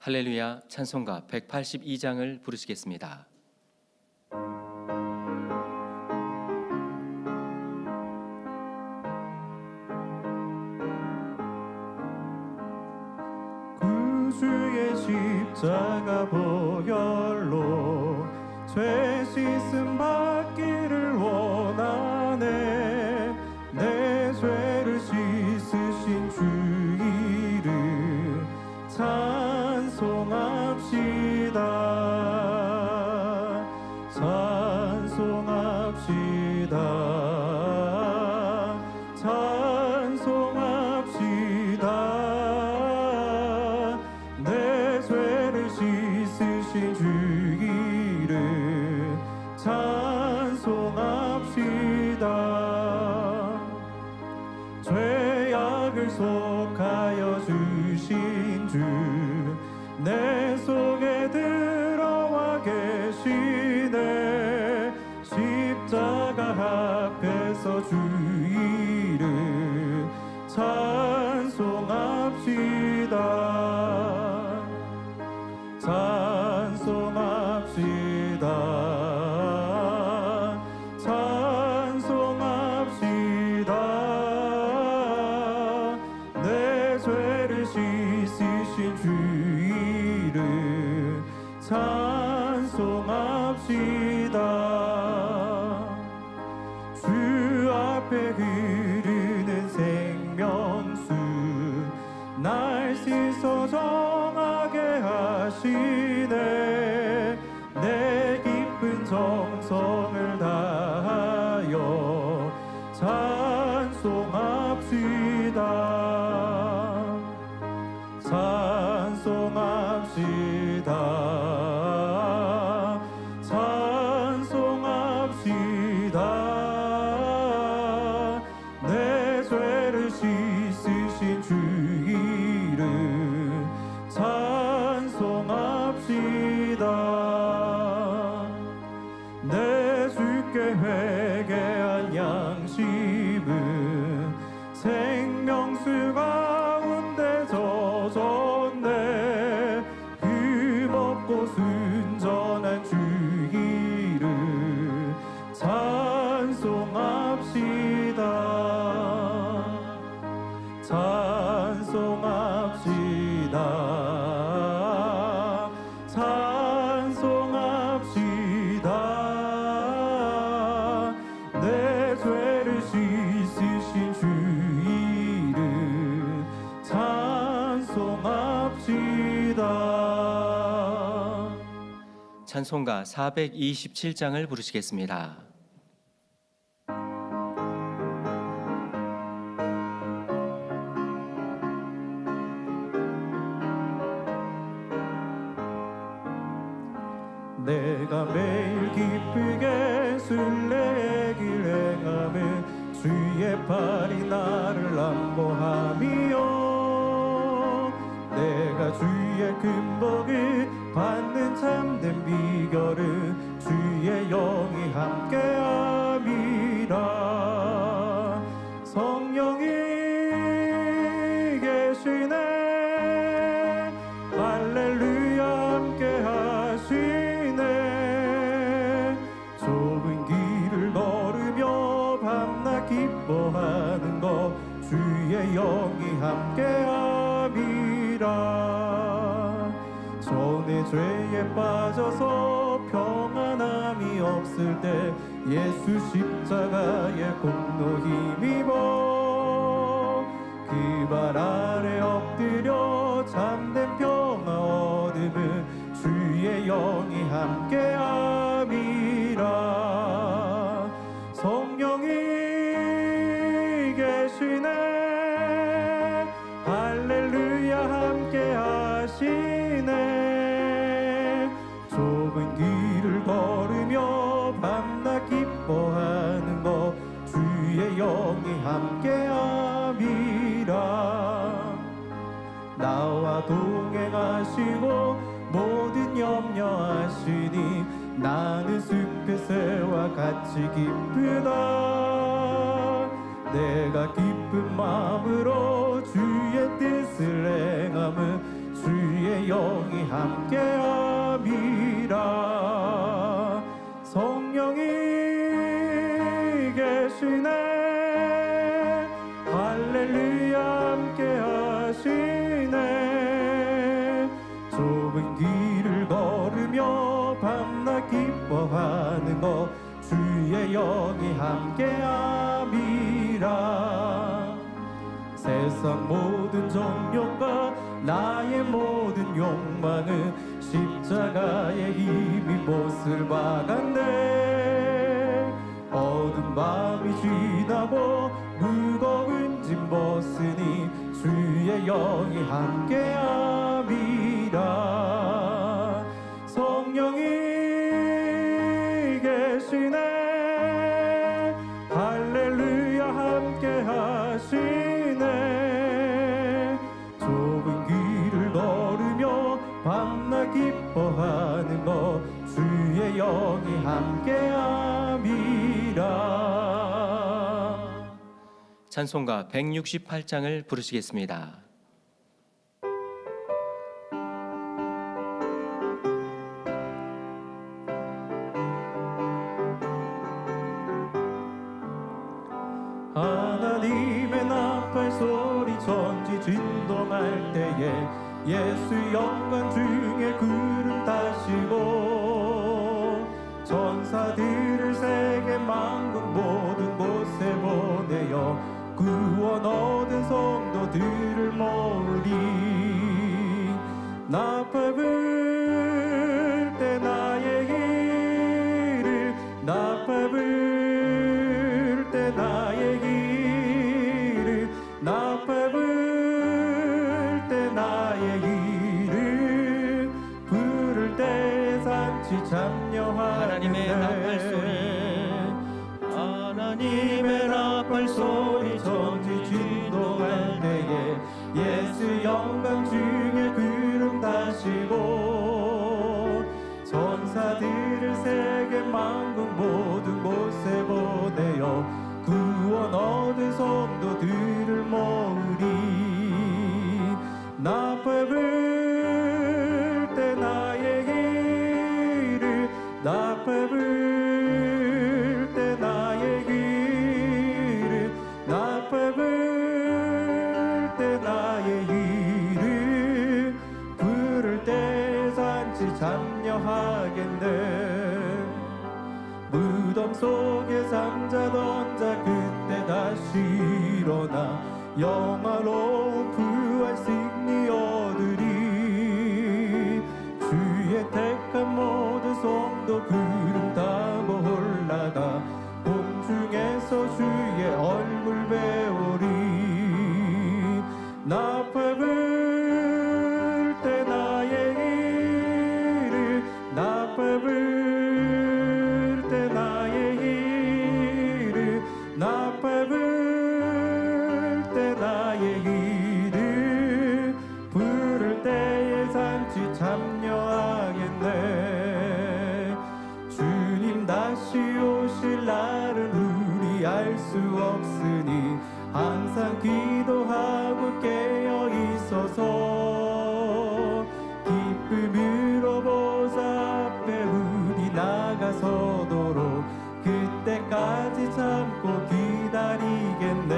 할렐루야 찬송가 182장을 부르시겠습니다. 구주의 십자가 보혈로 죄 씻음 받기를 원하네. 내 죄를 씻으신 주 이름 찬송합시다. 찬송합시다. 찬송합시다. 내 죄를 씻으신 주 이름 찬송합시다. 죄악을 속하여 주신 주 내 속에 들어와 계시네. 십자가 앞에서 주 이름 찬송합시다. 찬송합시다. 찬송합시다. 내 죄를 씻으신 주 이름 찬송합시다. 주 앞에 흐르는 생명수 날 씻어 정하게 하시네. 내 깊은 정성을 다하여 찬송합시다. 찬송합시다. 찬송합시다. 내 죄를 씻으신 주 이름 찬송합시다. 내 주께 회개한 양심은 생명수 가운데 젖었네. 흠없고 순전한 주 이름 찬송합시다. 찬송합시다. 찬송합시다. 내 죄를 씻으신 주 이름 찬송합시다. 찬송가 427장을 부르시겠습니다. 내가 매일 기쁘게 순례의 길 행함은 주의 팔이 나를 안보함이요. 내가 주의 금복을 받는 참된 비결은 주의 영이 함께함이라. 성령이 계시네. 할렐루야 함께하시네. 좁은 길을 걸으며 밤낮 기뻐하는 것 주의 영이 함께함이라. 전에 죄에 빠져서 평안함이 없을 때 예수 십자가의 공로 힘입어 그 발 아래 엎드려 참된 평화 얻음은 주의 영이 함께함이라. 성령이 계시네. 할렐루야 함께하시네. 좁은 길을 걸으며 밤낮 기뻐하는 것 주의 영이 함께함이라. 나와 동행하시고 모든 염려하시니 나는 숲의 새와 같이 기쁘다. 내가 기쁜 마음으로 주의 뜻을 행함은 주의 영이 함께함이라. 성령이 계시네. 할렐루야 함께하시네. 좁은 길을 걸으며 밤낮 기뻐하는 것 주의 영이 함께함이라. 세상 모든 정욕과 나의 모든 욕망은 십자가의 힘이 못을 박았네. 어두운 밤이 지나고 무거운 짐 벗으니 주의 영이 함께함이라. 성령이 계시네. 할렐루야 함께하시네. 좁은 길을 걸으며 밤낮 기뻐하는 것 주의 영이 함께함이라. 찬송가 168장을 부르시겠습니다. 하나님의 나팔 소리 천지 진동할 때에 예수 영광 중에 구름 타시고 천사들을 세계 만국 모든 곳에 보내어 구원 얻은 성도들을 모으리. 나팔 불 때 나의 길을 나팔 불 때 나의 길을 나팔 불 때 나의 길을 부를 때 산치 참여하는데 하나님의 나팔 소리 하나님의 나팔 소리 천지 진동할 때에 예수 영광 중에 구름 타시고 천사들을 세계 만국 모든 곳에 보내어 구원 얻은 성도들을 모으리. 나팔 불 때 나의 길을 나팔 불 때 나의 길을 나팔 불 때 나의 길을 부를 때 산지 참여하겠네. 무덤 속에 잠자던 자 그때 다시 일어나 영화로운 부활 승리 얻으리. 주의 택한 모든 성도 구름 타고 올라가 공중에서 주의 얼굴 배우리. 나팔 불 때 나의 길을 나팔 불 때 나의 길을 나팔 불 때 나의 길을 부를 때에 산지 참여하겠네. 주님 다시 오실 날은 우리 알 수 없으니 항상 기도하고 깨어 있어서 기쁨으로 보좌 앞에 우리 나가서도록 그때까지 참고 기다리겠네.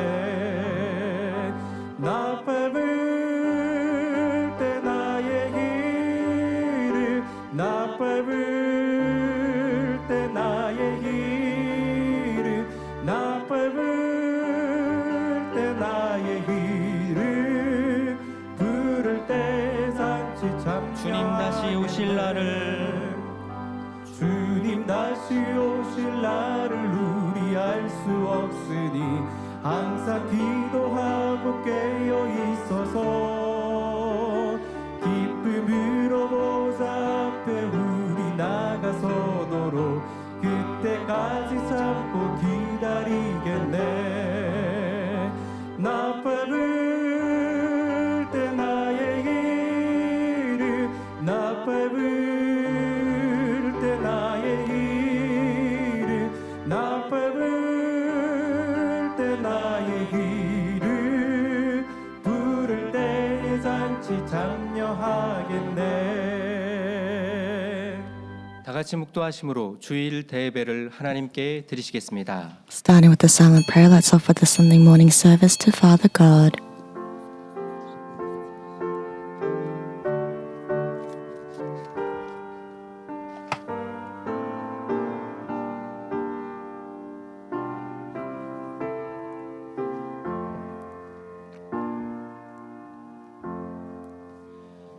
나팔 불 때 나의 길을 나팔 불 때 나의 길을 나팔 불 때 나의 길을 부를 때 산지 참여. 주님 다시 오실 날을 주님 다시 오실 날을 우리 알 수 없으니 항상 기도하고 깨어 있어서 기쁨으로 보좌 앞에 우리 나가서도록 그때까지 참고 기다리겠네. 나팔 불 때 나의 길을 나팔 불 때 나의 길을 나팔 불 때 나의 길을 부를 때 참여하겠네. 다 같이 묵도하심으로 주일 대예배를 하나님께 드리시겠습니다. Starting with the silent prayer, let's offer the Sunday morning service to Father God.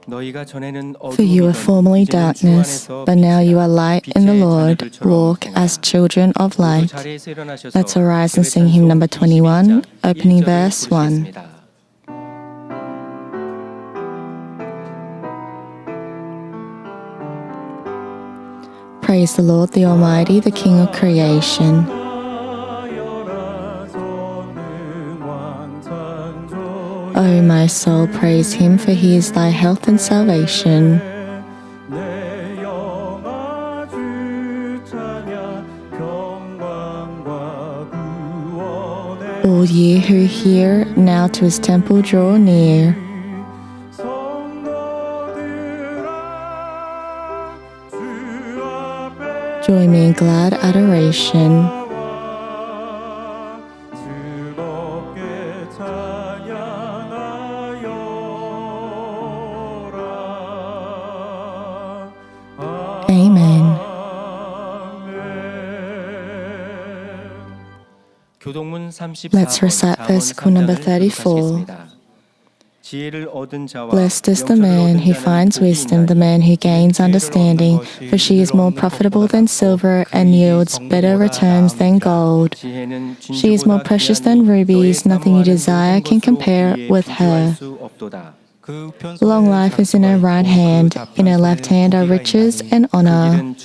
너희가 전에는 For you were formerly darkness, but now you are light in the Lord. Walk as children of light. Let's arise and sing hymn number 21, opening verse 1. Praise the Lord, the Almighty, the King of creation. O my soul, praise him, for he is thy health and salvation. 내 영아 주 찬양 평강과 구원의 All ye who hear, now to his temple draw near. 성도들아 주 앞에 Join me in glad adoration. 나와 즐겁게 찬양하여라. Amen. 교동문 34번 Let's recite versicle number 34. Blessed is the man who finds wisdom, the man who gains understanding, for she is more profitable than silver and yields better returns than gold. She is more precious than rubies, nothing you desire can compare with her. Long life is in her right hand, in her left hand are riches and honor.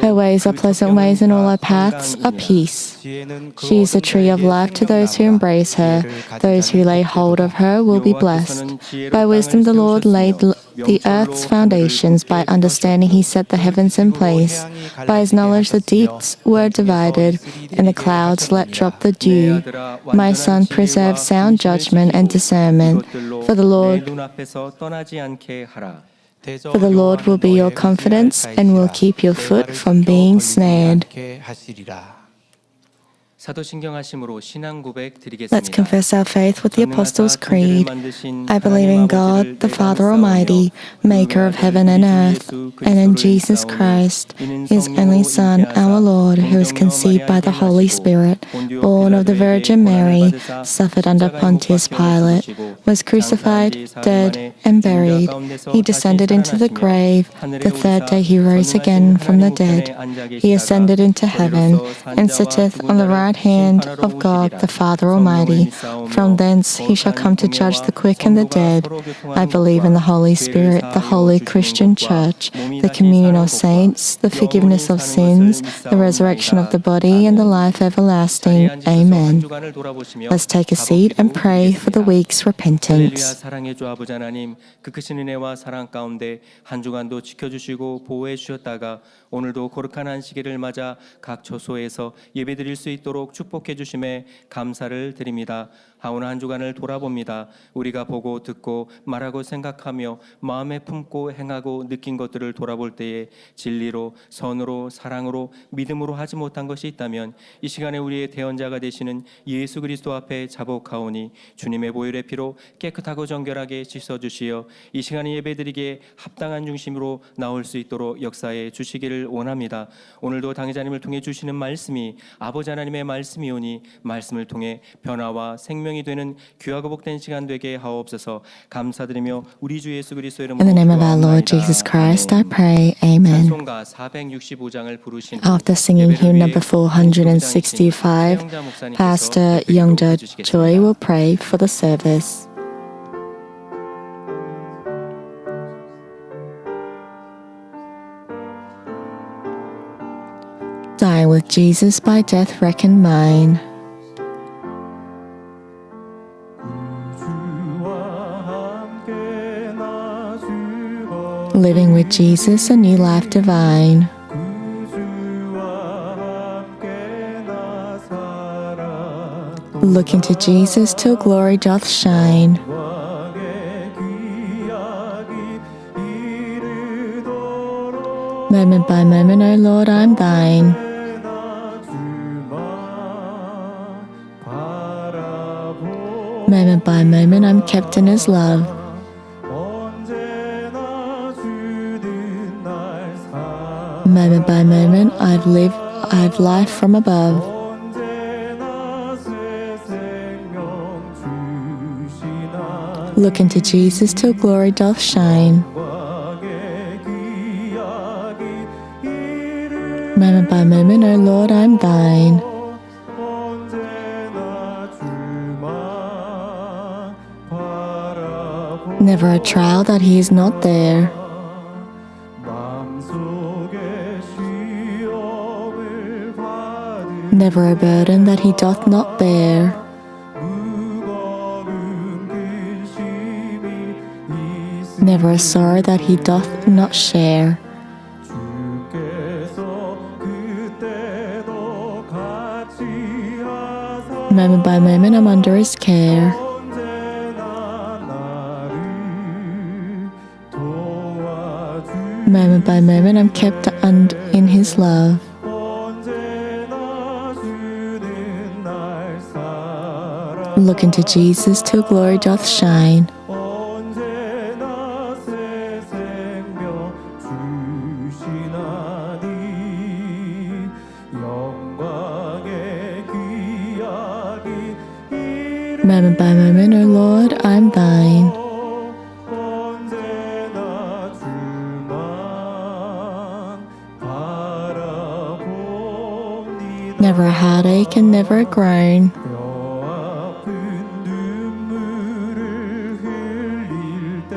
Her ways are pleasant ways, and all her paths are peace. She is a tree of life to those who embrace her. Those who lay hold of her will be blessed. By wisdom the Lord laid the earth's foundations. By understanding he set the heavens in place. By his knowledge the deeps were divided, and the clouds let drop the dew. My son, preserve sound judgment and discernment, for the Lord will be your confidence and will keep your foot from being snared. 사도신경하심으로 신앙 고백 드리겠습니다. Let's confess our faith with the Apostles' Creed. I believe in God, the Father Almighty, maker of heaven and earth, and in Jesus Christ, his only Son, our Lord, who was conceived by the Holy Spirit, born of the Virgin Mary, suffered under Pontius Pilate, was crucified, dead, and buried. He descended into the grave. The third day he rose again from the dead. He ascended into heaven, and sitteth on the right hand of God the Father Almighty. From thence he shall come to judge the quick and the dead. I believe in the Holy Spirit, the holy Christian Church, the communion of saints, the forgiveness of sins, the resurrection of the body, and the life everlasting. Amen. Let's take a seat and pray for the week's repentance. 사랑의 주 아버지 하나님, 그 크신 은혜와 사랑 가운데 한 주간도 지켜주시고 보호해 주셨다가 오늘도 거룩한 안식일을 맞아 각 처소에서 예배드릴 수 있도록 축복해 주심에 감사를 드립니다. 오늘 한 주간을 돌아봅니다. 우리가 보고 듣고 말하고 생각하며 마음에 품고 행하고 느낀 것들을 돌아볼 때에 진리로 선으로 사랑으로 믿음으로 하지 못한 것이 있다면 이 시간에 우리의 대언자가 되시는 예수 그리스도 앞에 자복하오니 주님의 보혈의 피로 깨끗하고 정결하게 씻어주시어 이 시간에 예배드리기에 합당한 중심으로 나올 수 있도록 역사해 주시기를 원합니다. 오늘도 당회자님을 통해 주시는 말씀이 아버지 하나님의 말씀이오니 말씀을 통해 변화와 생명이 되는 귀하고 복된 시간 되게 하옵소서. 감사드리며 우리 주 예수 그리스도 이름으로 In the name of our Lord Jesus Christ, I pray. Amen. 찬송가 465장을 부르신 After singing hymn number 465, Pastor Youngja Choi will pray for the service. Dying with Jesus by death reckoned mine. Living with Jesus, a new life divine. Looking to Jesus till glory doth shine. Moment by moment, O Lord, I am thine. Moment by moment, I'm kept in His love. Moment by moment, I've life from above. Look into Jesus till glory doth shine. Moment by moment, O Lord, I am thine. Never a trial that He is not there. Never a burden that He doth not bear. Never a sorrow that He doth not share. Moment by moment, I'm under His care. Moment by moment, I'm kept in His love. Look into Jesus till glory doth shine. Moment by moment, O Lord, I am thine. Never a heartache and never a groan.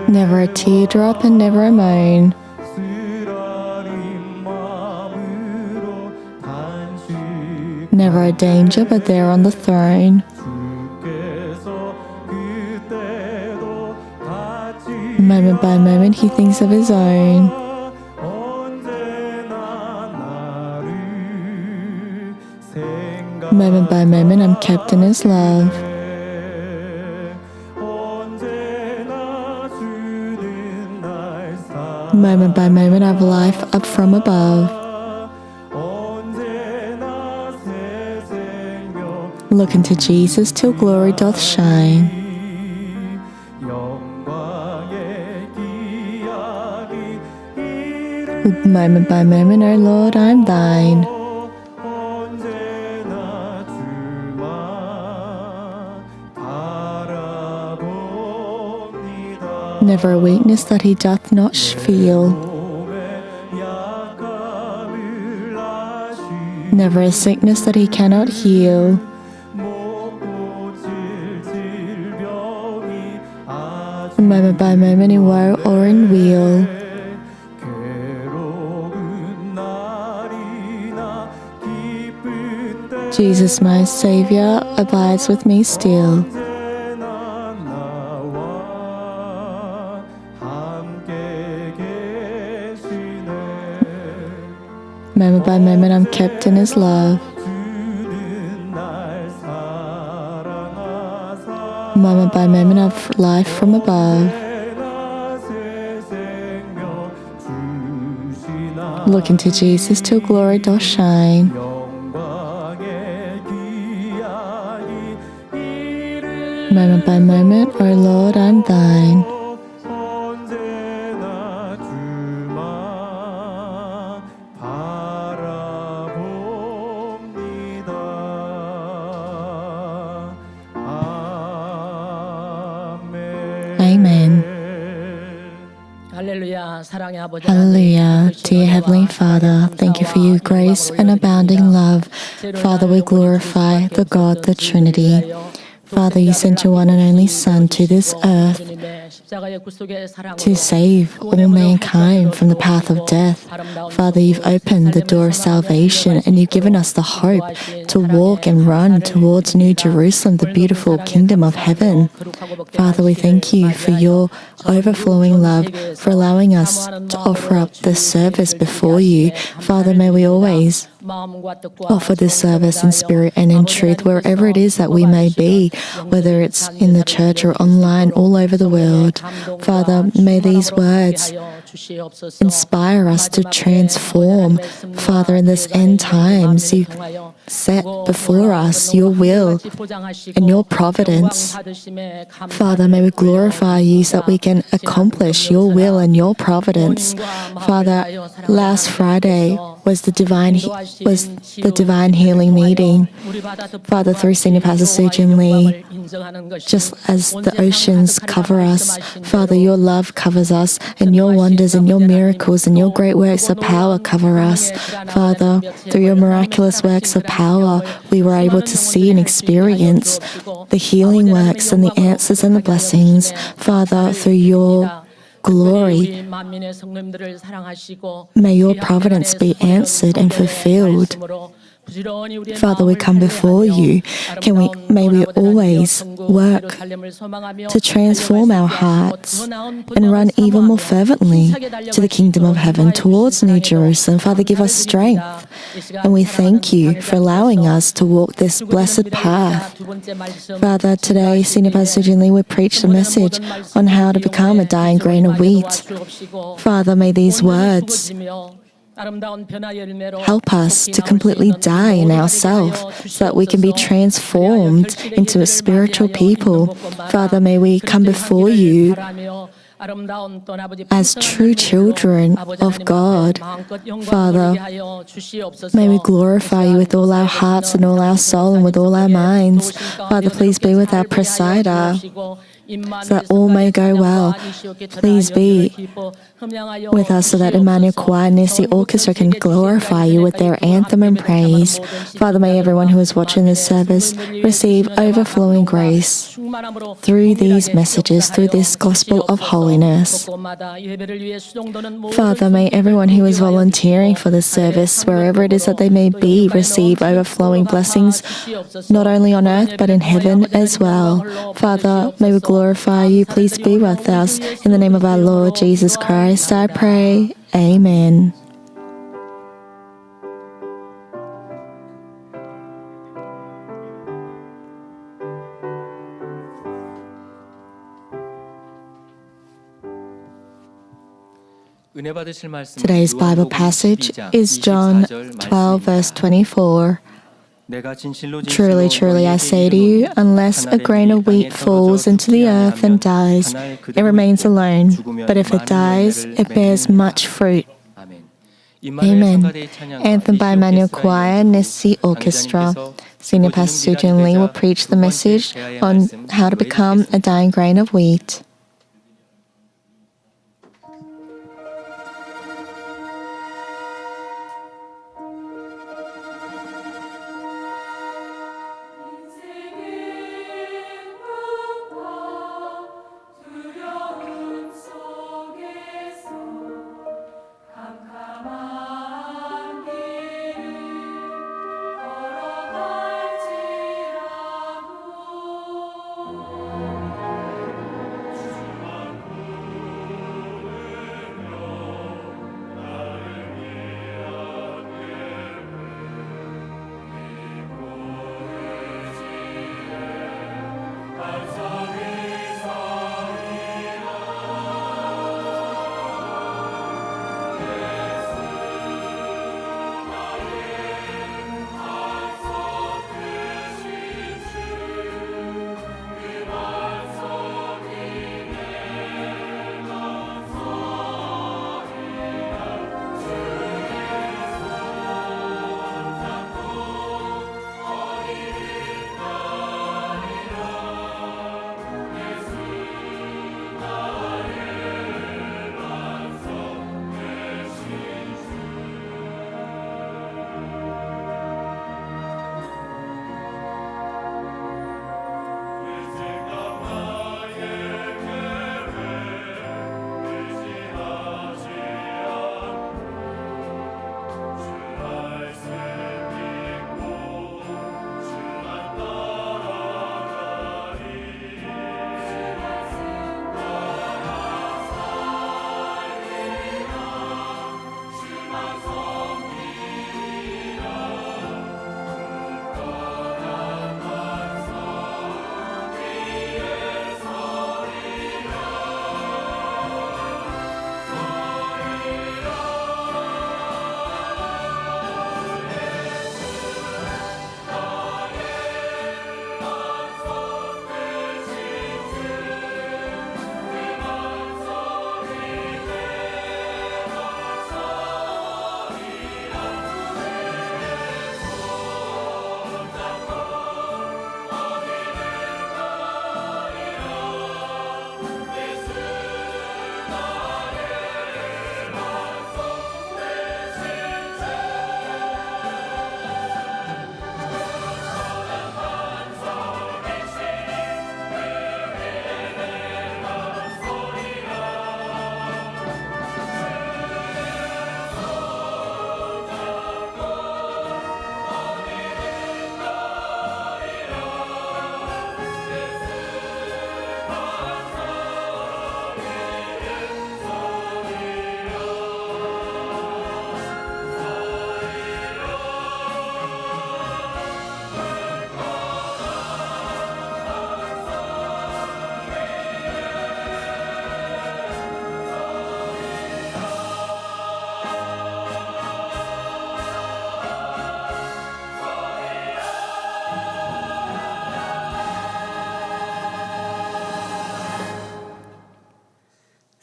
Never a teardrop and never a moan. Never a danger but there on the throne. Moment by moment He thinks of His own. Moment by moment I'm kept in His love. Moment by moment I've life up from above. Look into Jesus till glory doth shine. Moment by moment, O Lord, I am thine. Never a weakness that He doth not feel. Never a sickness that He cannot heal. Moment by moment in woe or in weal. Jesus, my Saviour, abides with me still. Moment by moment I'm kept in His love. Moment by moment of life from above. Look into Jesus till glory doth shine. Moment by moment, O Lord, I'm thine. Amen. Hallelujah. Dear Heavenly Father, thank you for your grace and abounding love. Father, we glorify the God, the Trinity. Father, you sent your one and only Son to this earth to save all mankind from the path of death. Father, you've opened the door of salvation and you've given us the hope to walk and run towards New Jerusalem, the beautiful kingdom of heaven. Father, we thank you for your overflowing love, for allowing us to offer up this service before you. Father, may we always offer this service in spirit and in truth, wherever it is that we may be, whether it's in the church or online, all over the world. Father, may these words inspire us to transform. Father, in this end times, you set before us your will and your providence. Father, may we glorify you so that we can accomplish your will and your providence. Father, last Friday was the divine healing meeting. Father, through Senior Pastor Sujin Lee, just as the oceans cover us, Father, your love covers us, and your wonders and your miracles and your great works of power cover us. Father, through your miraculous works of power, we were able to see and experience the healing works and the answers and the blessings. Father, through your glory, may your providence be answered and fulfilled. Father, we come before you. May we always work to transform our hearts and run even more fervently to the kingdom of heaven, towards New Jerusalem. Father, give us strength. And we thank you for allowing us to walk this blessed path. Father, today, Senior Pastor Sujin Lee will preach the message on how to become a dying grain of wheat. Father, may these words help us to completely die in ourselves so that we can be transformed into a spiritual people. Father, may we come before you as true children of God. Father, may we glorify you with all our hearts and all our soul and with all our minds. Father, please be with our presider so that all may go well. Please be with us so that Emmanuel Choir and Nessie Orchestra can glorify you with their anthem and praise. Father, may everyone who is watching this service receive overflowing grace through these messages, through this gospel of holiness. Father, may everyone who is volunteering for this service, wherever it is that they may be, receive overflowing blessings, not only on earth but in heaven as well. Father, may we glorify you. Please be with us. In the name of our Lord Jesus Christ, I pray. Amen. Today's Bible passage is John 12, verse 24. Truly, truly, I say to you, unless a grain of wheat falls into the earth and dies, it remains alone. But if it dies, it bears much fruit. Amen. Anthem by Emmanuel Choir, Nessie Orchestra. Senior Pastor Sujin Lee will preach the message on how to become a dying grain of wheat. 걸어갈지라도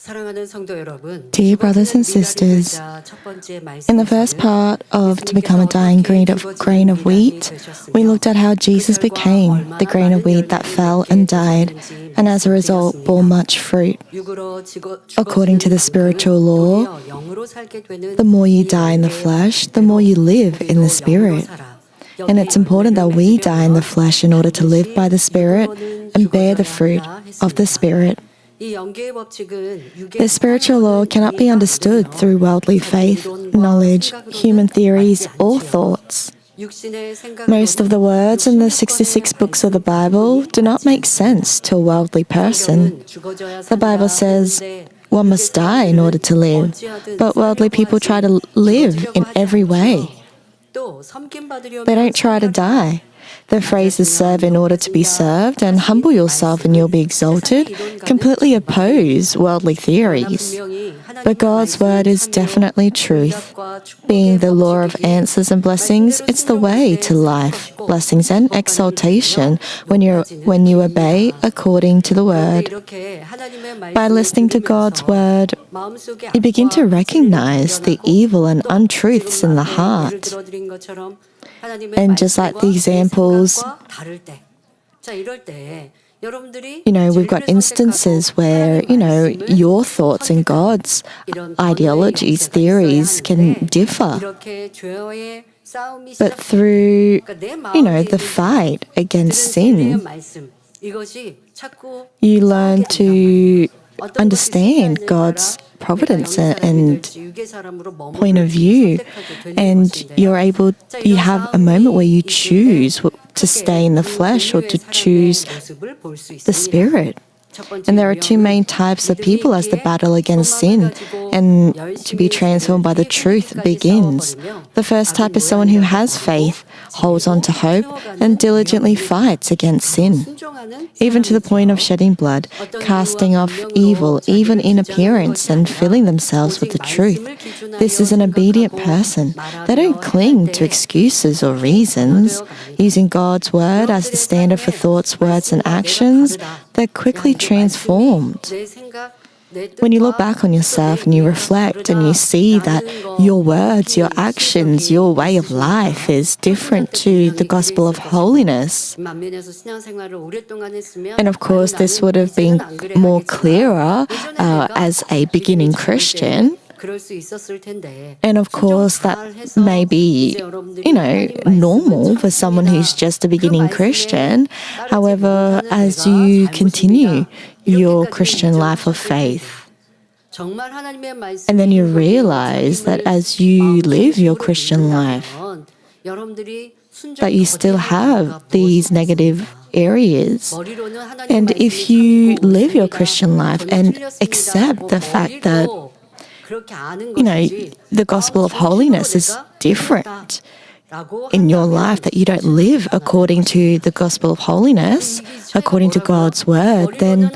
사랑하는 성도 여러분, Dear brothers and sisters, in the first part of To Become a Dying Grain of Wheat, we looked at how Jesus became the grain of wheat that fell and died, and as a result bore much fruit. According to the spiritual law, the more you die in the flesh, the more you live in the spirit. And it's important that we die in the flesh in order to live by the Spirit and bear the fruit of the Spirit. The spiritual law cannot be understood through worldly faith, knowledge, human theories, or thoughts. Most of the words in the 66 books of the Bible do not make sense to a worldly person. The Bible says, one must die in order to live, but worldly people try to live in every way. They don't try to die. The phrases serve in order to be served and humble yourself and you'll be exalted completely oppose worldly theories. But God's word is definitely truth. Being the law of answers and blessings, it's the way to life, blessings and exaltation when you obey according to the word. By listening to God's word, you begin to recognize the evil and untruths in the heart. And just like the examples, we've got instances where, your thoughts and God's ideologies, theories can differ. But through, the fight against sin, you learn to understand God's providence and point of view, and you have a moment where you choose to stay in the flesh or to choose the spirit. And there are two main types of people as the battle against sin and to be transformed by the truth begins. The first type is someone who has faith, holds on to hope, and diligently fights against sin, even to the point of shedding blood, casting off evil, even in appearance, and filling themselves with the truth. This is an obedient person. They don't cling to excuses or reasons. Using God's word as the standard for thoughts, words, and actions, they're quickly transformed. When you look back on yourself and you reflect and you see that your words, your actions, your way of life is different to the gospel of holiness. And of course, this would have been more clearer as a beginning Christian. And of course, that may be, normal for someone who's just a beginning Christian. However, as you continue your Christian life of faith, and then you realize that as you live your Christian life, that you still have these negative areas. And if you live your Christian life and accept the fact that the gospel of holiness is different in your life, that you don't live according to the gospel of holiness, according to God's word, then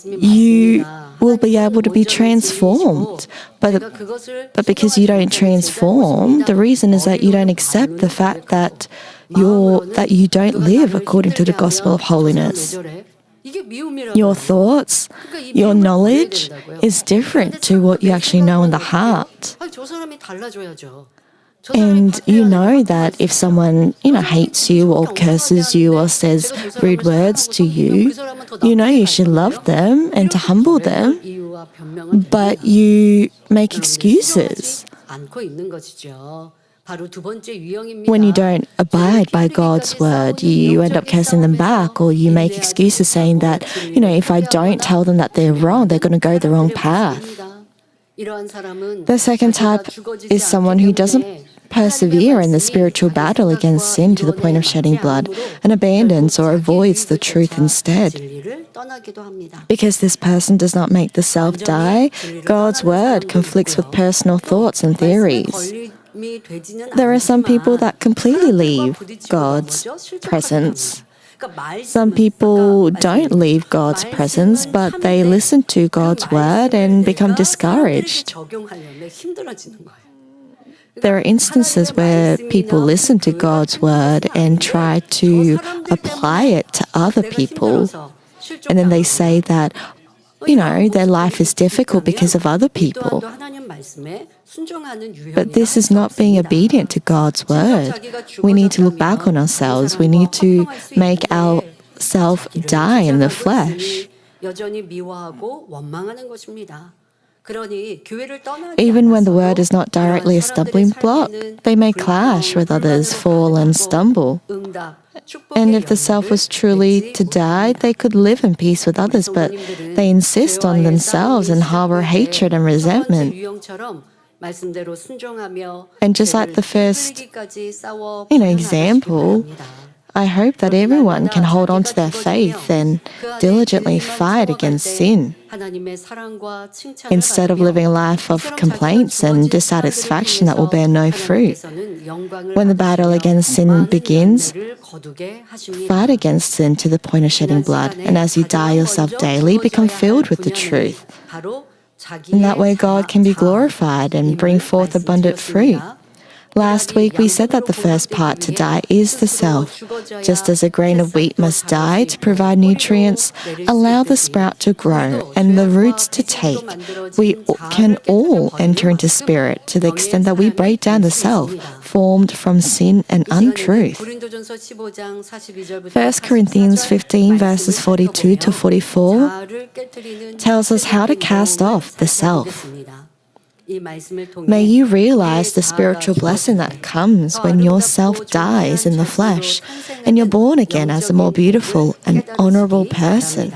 you will be able to be transformed. But because you don't transform, the reason is that you don't accept the fact that you don't live according to the gospel of holiness. Your thoughts, your knowledge is different to what you actually know in the heart. And you know that if someone, hates you or curses you or says rude words to you, you should love them and to humble them, but you make excuses. When you don't abide by God's word, you end up cursing them back, or you make excuses saying that, if I don't tell them that they're wrong, they're going to go the wrong path. The second type is someone who doesn't persevere in the spiritual battle against sin to the point of shedding blood and abandons or avoids the truth instead. Because this person does not make the self die, God's word conflicts with personal thoughts and theories. There are some people that completely leave God's presence. Some people don't leave God's presence, but they listen to God's word and become discouraged. There are instances where people listen to God's word and try to apply it to other people, and then they say that, their life is difficult because of other people. But this is not being obedient to God's word. We need to look back on ourselves. We need to make ourselves die in the flesh. Even when the word is not directly a stumbling block, they may clash with others, fall and stumble. And if the self was truly to die, they could live in peace with others, but they insist on themselves and harbor hatred and resentment. And just like the first, example, I hope that everyone can hold on to their faith and diligently fight against sin, instead of living a life of complaints and dissatisfaction that will bear no fruit. When the battle against sin begins, fight against sin to the point of shedding blood, and as you die yourself daily, become filled with the truth. In that way, God can be glorified and bring forth abundant fruit. Last week, we said that the first part to die is the self. Just as a grain of wheat must die to provide nutrients, allow the sprout to grow and the roots to take. We can all enter into spirit to the extent that we break down the self, formed from sin and untruth. 1 Corinthians 15, verses 42 to 44 tells us how to cast off the self. May you realize the spiritual blessing that comes when your self dies in the flesh and you're born again as a more beautiful and honorable person.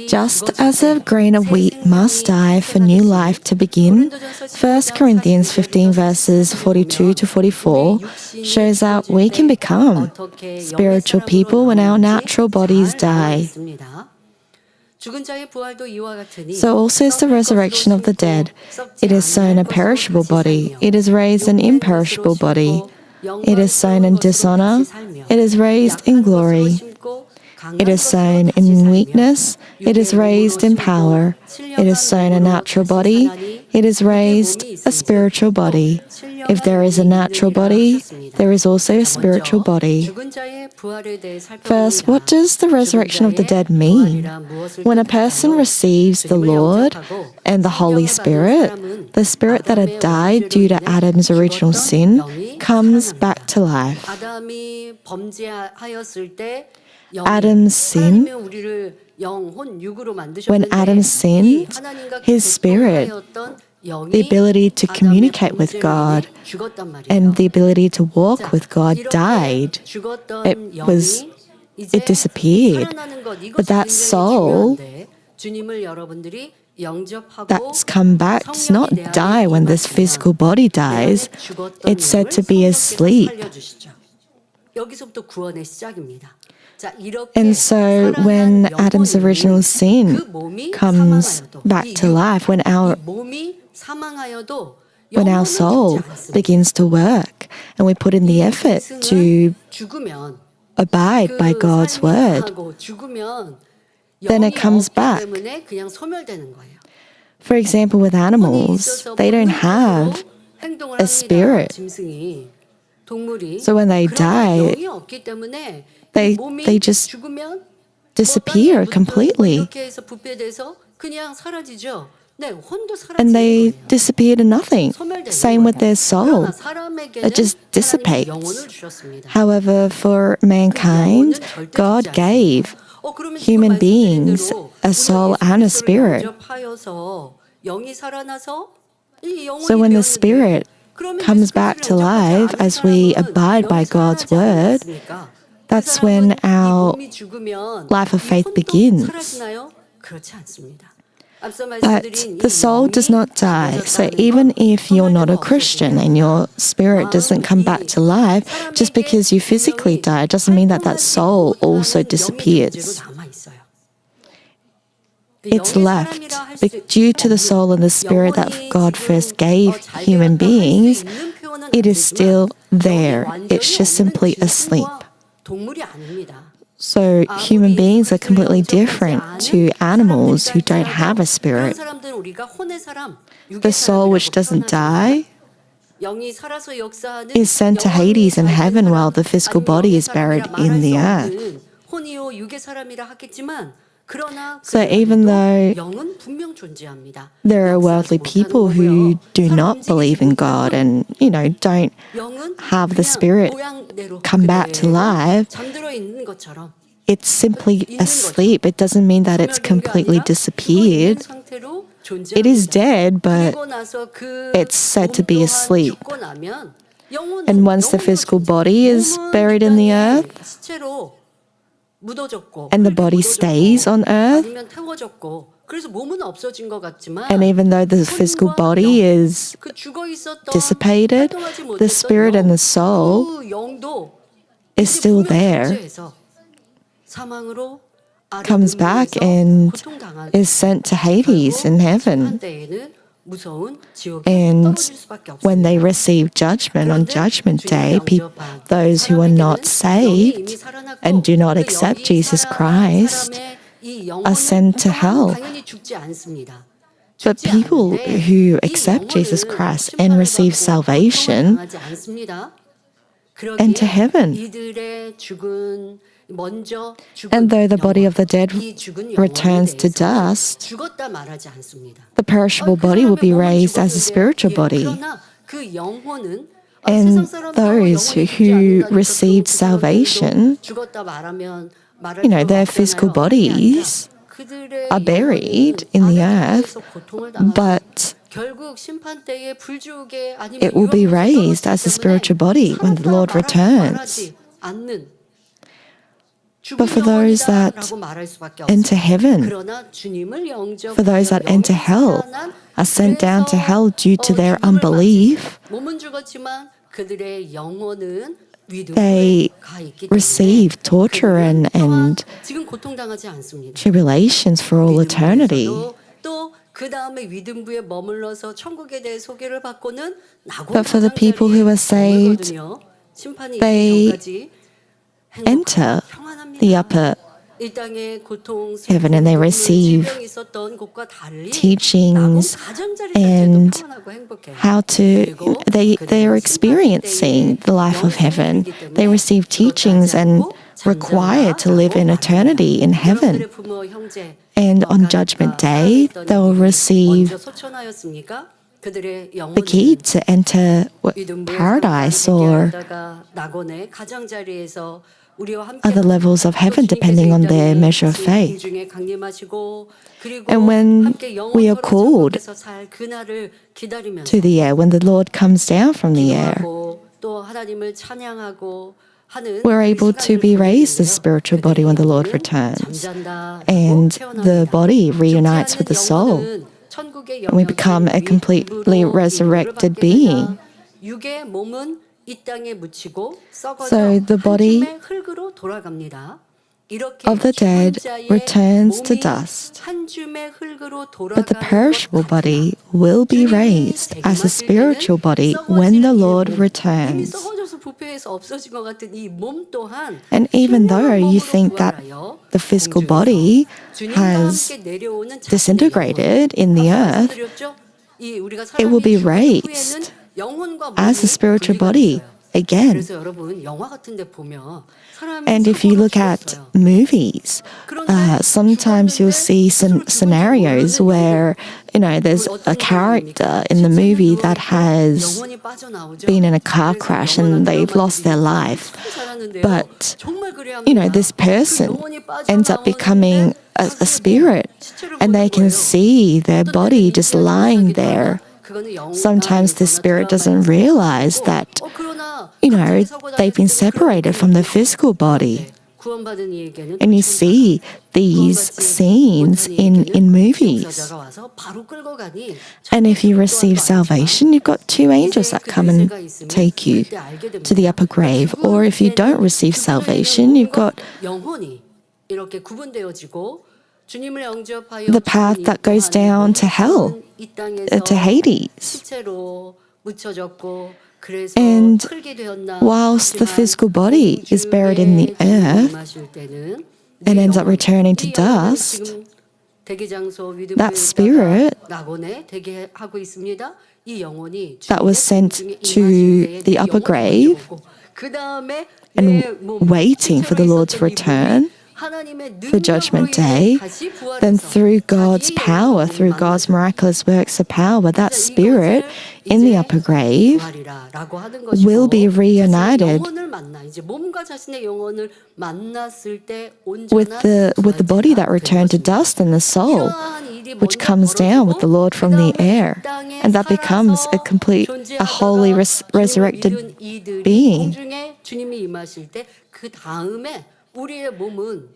Just as a grain of wheat must die for new life to begin, 1 Corinthians 15 verses 42 to 44 shows that we can become spiritual people when our natural bodies die. So also is the resurrection of the dead. It is sown a perishable body. It is raised an imperishable body. It is sown in dishonor. It is raised in glory. It is sown in weakness. It is raised in power. It is sown a natural body. It is raised a spiritual body. If there is a natural body, there is also a spiritual body. First, what does the resurrection of the dead mean? When a person receives the Lord and the Holy Spirit, the spirit that had died due to Adam's original sin comes back to life. Adam's sin, when Adam sinned, his spirit, the ability to communicate with God and the ability to walk with God died. It disappeared. But that soul that's come back does not die when this physical body dies. It's said to be asleep. And so when Adam's original sin comes back to life, when our soul begins to work and we put in the effort to abide by God's word, then it comes back. For example, with animals, they don't have a spirit. So when they die, they just disappear completely. And they disappear to nothing. Same with their soul. It just dissipates. However, for mankind, God gave human beings a soul and a spirit. So when the spirit comes back to life as we abide by God's word, that's when our life of faith begins. But the soul does not die. So even if you're not a Christian and your spirit doesn't come back to life, just because you physically die doesn't mean that that soul also disappears. It's left. But due to the soul and the spirit that God first gave human beings, it is still there. It's just simply asleep. So human beings are completely different to animals who don't have a spirit. The soul which doesn't die is sent to Hades in heaven while the physical body is buried in the earth. 혼이요 육의 사람이라 하겠지만 그러나 So even though 영은 분명 존재합니다. there are worldly people who do not believe in God and, don't 영은 have the 그냥 Spirit 모양대로 come back to 그대로 life, 잠들어 있는 것처럼 it's simply asleep. It doesn't mean that it's completely disappeared. It is dead, but it's said to be asleep. And once the physical body is buried in the earth, and the body stays on earth, and even though the physical body is dissipated, the spirit and the soul is still there, comes back and is sent to Hades in heaven. And when they receive judgment on Judgment Day, those who are not saved and do not accept Jesus Christ are sent to hell. But people who accept Jesus Christ and receive salvation enter heaven. And though the body of the dead returns to dust, the perishable body will be raised as a spiritual body. And those who received salvation, their physical bodies are buried in the earth, but it will be raised as a spiritual body when the Lord returns. But for those that enter heaven, for those that enter hell, are sent down to hell due to their unbelief, they receive torture and tribulations for all eternity. But for the people who are saved, they enter the upper heaven and they receive teachings and how to they are experiencing the life of heaven. They receive teachings and required to live in eternity in heaven. And on Judgment Day, they will receive the key to enter paradise or other levels of heaven depending on their measure of faith. And when we are called to the air, when the Lord comes down from the air, we're able to be raised as a spiritual body when the Lord returns. And the body reunites with the soul. And we become a completely resurrected being. So the body of the dead returns to dust, but the perishable body will be raised as a spiritual body when the Lord returns. And even though you think that the physical body has disintegrated in the earth, it will be raised as a spiritual body again. And if you look at movies, sometimes you'll see some scenarios where, there's a character in the movie that has been in a car crash and they've lost their life. But, this person ends up becoming a spirit and they can see their body just lying there. Sometimes the spirit doesn't realize that, they've been separated from the physical body. And you see these scenes in movies. And if you receive salvation, you've got two angels that come and take you to the upper grave. Or if you don't receive salvation, you've got the path that goes down to hell, to Hades. And whilst the physical body is buried in the earth and ends up returning to dust, that spirit that was sent to the upper grave and waiting for the Lord's return for Judgment Day, then through God's power, through God's miraculous works of power, that spirit in the upper grave will be reunited with the body that returned to dust and the soul, which comes down with the Lord from the air, and that becomes a holy resurrected being.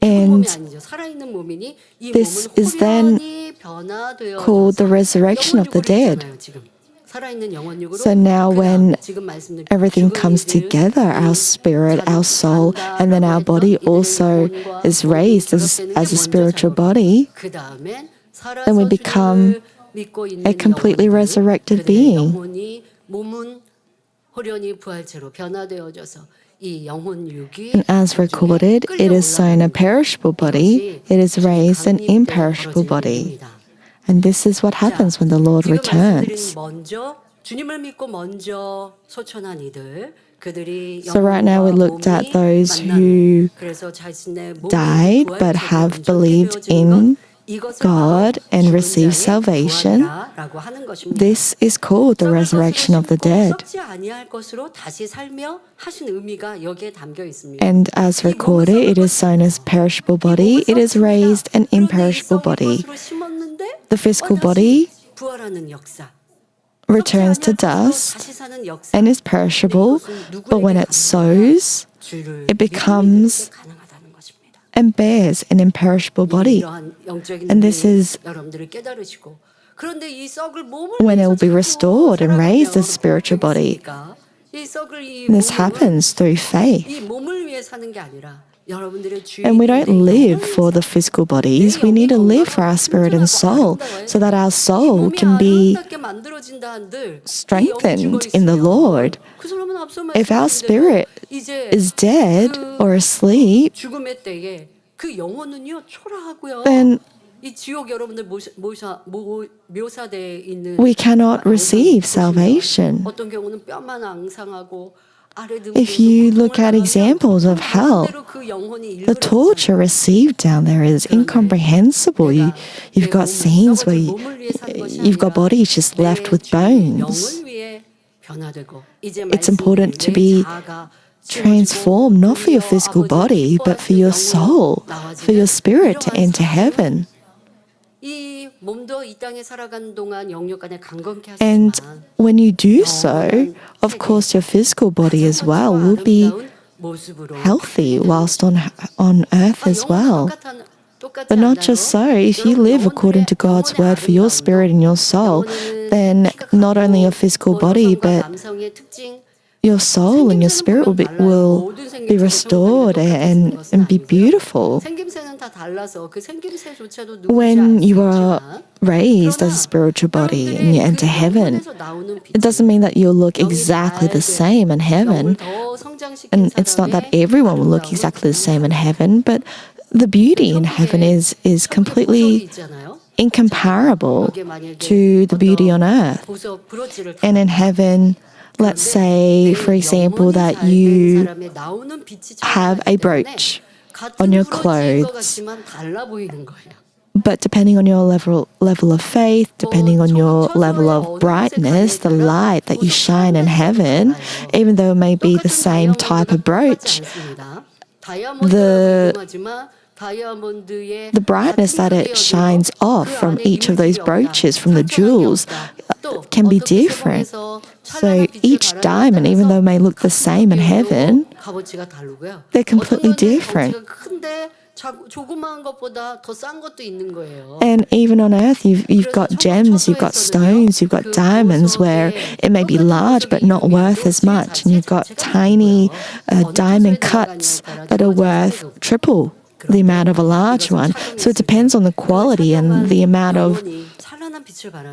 And this is then called the resurrection of the dead. So now when everything comes together, our spirit, our soul, and then our body also is raised as a spiritual body, then we become a completely resurrected being. And as recorded, it is sown a perishable body, it is raised an imperishable body. And this is what happens when the Lord returns. So right now we looked at those who died but have believed in God and received salvation. This is called the resurrection of the dead. And as recorded, it is sown as perishable body, it is raised an imperishable body. The physical body returns to dust and is perishable, but when it sows, it becomes and bears an imperishable body. And this is when it will be restored and raised as a spiritual body. This happens through faith. And we don't live for the physical bodies. We need to live for our spirit and soul so that our soul can be strengthened in the Lord. If our spirit is dead or asleep, then we cannot receive salvation. If you look at examples of hell, the torture received down there is incomprehensible. You've got scenes where you've got bodies just left with bones. It's important to be transformed, not for your physical body, but for your soul, for your spirit to enter heaven. And when you do so, of course, your physical body as well will be healthy whilst on earth as well. But not just so, if you live according to God's word for your spirit and your soul, then not only your physical body, but your soul and your spirit will be restored and be beautiful. When you are raised as a spiritual body and you enter heaven, it doesn't mean that you'll look exactly the same in heaven. And it's not that everyone will look exactly the same in heaven, but the beauty in heaven is completely incomparable to the beauty on earth. And in heaven, let's say, for example, that you have a brooch on your clothes, but depending on your level of faith, depending on your level of brightness, the light that you shine in heaven, even though it may be the same type of brooch, the brightness that it shines off from each of those brooches, from the jewels, can be different. So each diamond, even though it may look the same in heaven, they're completely different. And even on earth, you've got gems, you've got stones, you've got diamonds where it may be large but not worth as much. And you've got tiny diamond cuts that are worth triple the amount of a large one. So it depends on the quality and the amount of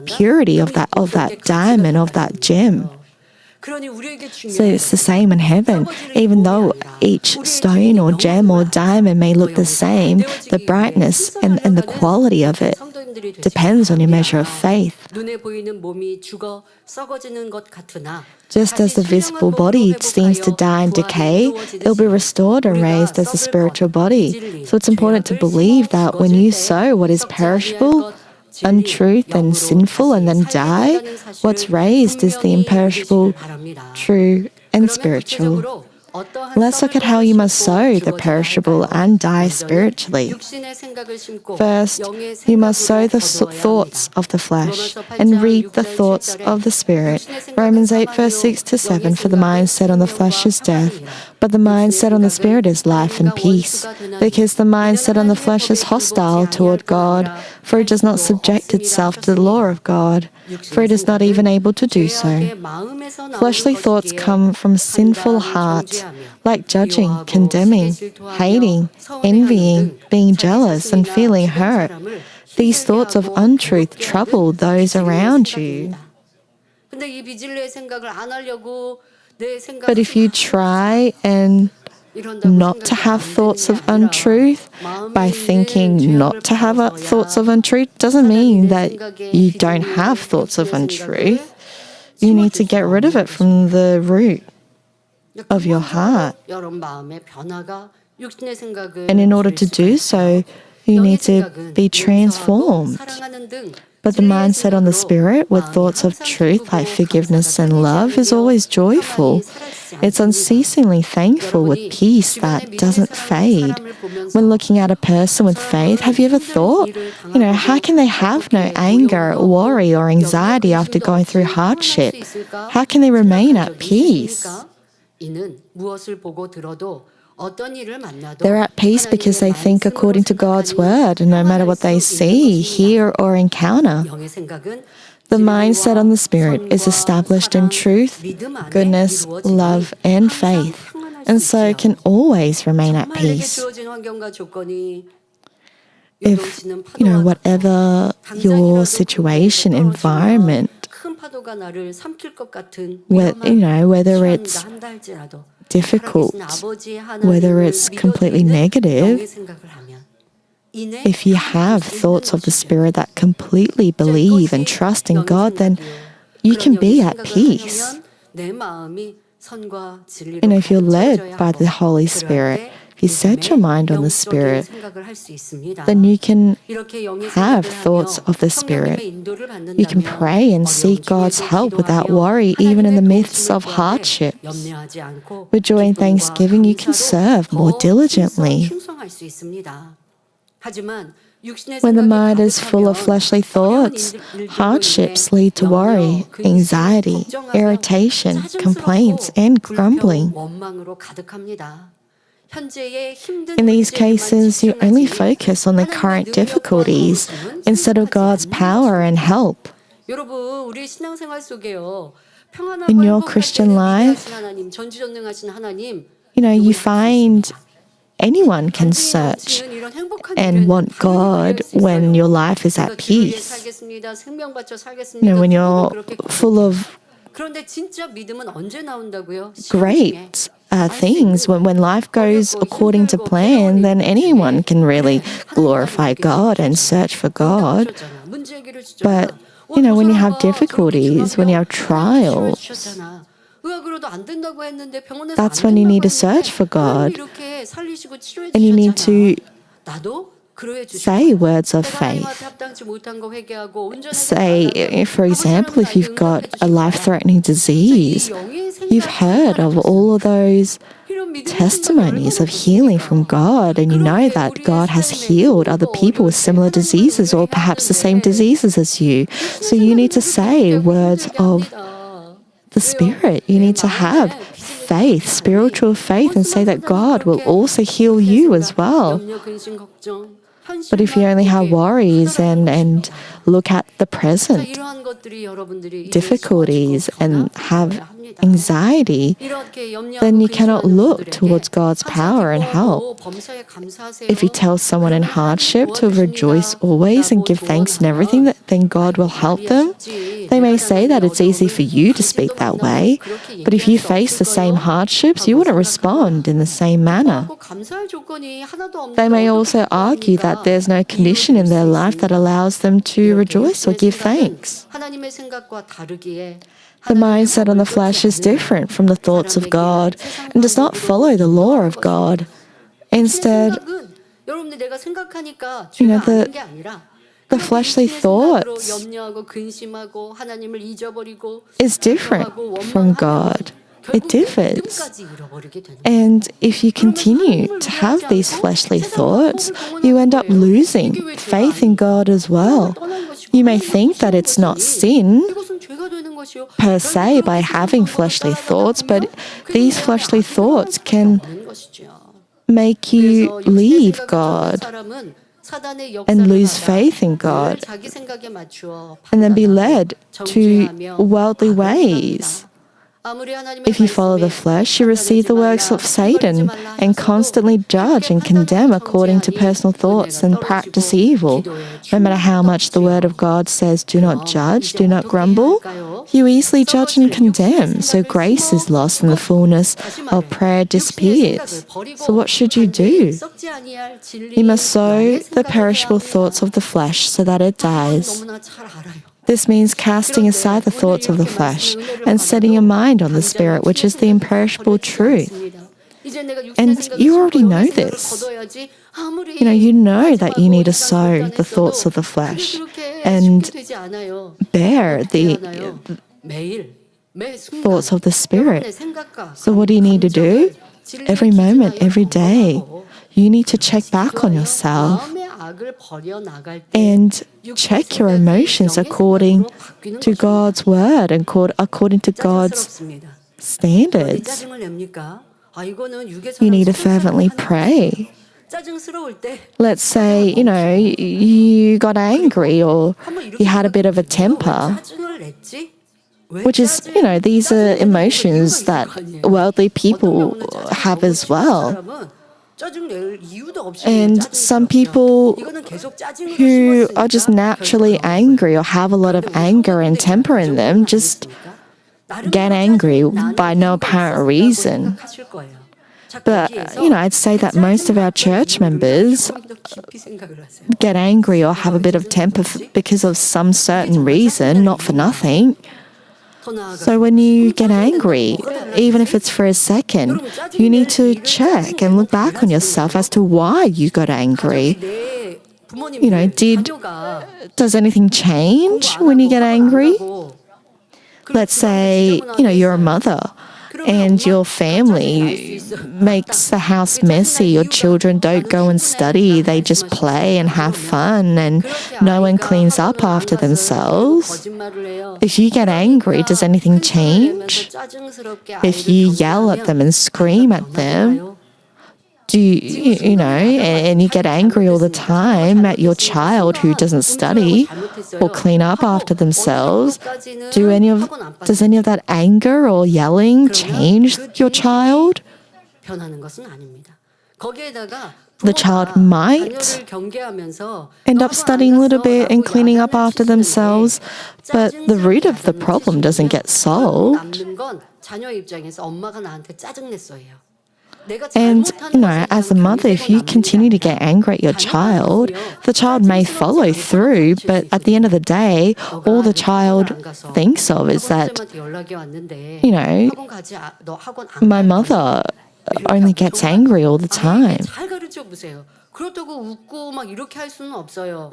purity of that diamond, of that gem. So it's the same in heaven. Even though each stone or gem or diamond may look the same, the brightness and the quality of it 사람들이 되시기 depends on your measure of 바랍니다. faith. 눈에 보이는 몸이 죽어 썩어지는 것 같으나 Just as the visible body seems to die and decay, it'll be restored and raised as a spiritual body. So it's important to believe that when you sow what is perishable, untruth, and sinful and then die, what's raised is the imperishable, true, and spiritual. Let's look at how you must sow the perishable and die spiritually. First, you must sow the thoughts of the flesh and reap the thoughts of the Spirit. Romans 8, verse 6 to 7, for the mind set on the flesh is death, but the mind set on the Spirit is life and peace. Because the mind set on the flesh is hostile toward God, for it does not subject itself to the law of God, for it is not even able to do so. Fleshly thoughts come from sinful hearts, like judging, condemning, hating, envying, being jealous, and feeling hurt. These thoughts of untruth trouble those around you. But if you try and not to have thoughts of untruth by thinking not to have thoughts of untruth doesn't mean that you don't have thoughts of untruth. You need to get rid of it from the root of your heart. And in order to do so, you need to be transformed. But the mind set on the Spirit with thoughts of truth like forgiveness and love is always joyful. It's unceasingly thankful with peace that doesn't fade. When looking at a person with faith, have you ever thought, how can they have no anger, worry, or anxiety after going through hardship? How can they remain at peace? They're at peace because they think according to God's word, no matter what they see, hear, or encounter. The mind set on the Spirit is established in truth, goodness, love, and faith, and so can always remain at peace. If, whatever your situation, environment, whether it's difficult, whether it's completely negative, if you have thoughts of the Spirit that completely believe and trust in God, then you can be at peace. If you're led by the Holy Spirit, if you set your mind on the Spirit, then you can have thoughts of the Spirit. You can pray and seek God's help without worry, even in the midst of hardships. With joy and thanksgiving, you can serve more diligently. When the mind is full of fleshly thoughts, hardships lead to worry, anxiety, irritation, complaints, and grumbling. In these cases, you only focus on the current difficulties instead of God's power and help. In your Christian life, you find anyone can search and want God when your life is at peace. When you're full of great things, when life goes according to plan, then anyone can really glorify God and search for God. But, when you have difficulties, when you have trials, that's when you need to search for God. And you need to say words of faith. Say, for example, if you've got a life-threatening disease, you've heard of all of those testimonies of healing from God, and you know that God has healed other people with similar diseases or perhaps the same diseases as you. So you need to say words of the Spirit. You need to have faith, spiritual faith, and say that God will also heal you as well. But if you only have worries and look at the present difficulties and have anxiety, then you cannot look towards God's power and help. If you tell someone in hardship to rejoice always and give thanks in everything, then God will help them. They may say that it's easy for you to speak that way, but if you face the same hardships, you wouldn't respond in the same manner. They may also argue that that there's no condition in their life that allows them to rejoice or give thanks. 하나님의 생각과 다르기에 The mindset on the flesh is different from the thoughts of God and does not follow the law of God. Instead, 여러분들 내가 생각하니까 you know, 죄가 아닌 게 아니라 the fleshly thoughts 염려하고 근심하고 하나님을 잊어버리고 is different from God. It differs. 끝까지 잃어버리게 되는 거예요. And if you continue to have these fleshly thoughts, you end up losing faith in God as well. You may think that it's not sin 이것은 죄가 되는 것이요. per se by having fleshly thoughts, but these fleshly thoughts can 되는 것이죠. make you leave God and lose faith in God and then be led to worldly ways. If you follow the flesh, you receive the works of Satan and constantly judge and condemn according to personal thoughts and practice evil. No matter how much the Word of God says, do not judge, do not grumble, you easily judge and condemn, so grace is lost and the fullness of prayer disappears. So what should you do? You must sow the perishable thoughts of the flesh so that it dies. This means casting aside the thoughts of the flesh and setting your mind on the Spirit, which is the imperishable truth. And you already know this. You know that you need to sow the thoughts of the flesh and bear the thoughts of the Spirit. So what do you need to do? Every moment, every day, you need to check back on yourself and check your emotions according to God's word and according to God's standards. You need to fervently pray. Let's say, you got angry or you had a bit of a temper, which is, these are emotions that worldly people have as well. And some people who are just naturally angry or have a lot of anger and temper in them just get angry by no apparent reason. But, I'd say that most of our church members get angry or have a bit of temper because of some certain reason, not for nothing. So when you get angry, even if it's for a second, you need to check and look back on yourself as to why you got angry. Does anything change when you get angry? Let's say, you're a mother and your family makes the house messy. Your children don't go and study. They just play and have fun and no one cleans up after themselves. If you get angry, does anything change? If you yell at them and scream at them, and you get angry all the time at your child who doesn't study or clean up after themselves, does any of that anger or yelling change your child? The child might end up studying a little bit and cleaning up after themselves, but the root of the problem doesn't get solved. And, as a mother, if you continue to get angry at your child, the child may follow through, but at the end of the day, all the child thinks of is that, my mother only gets angry all the time.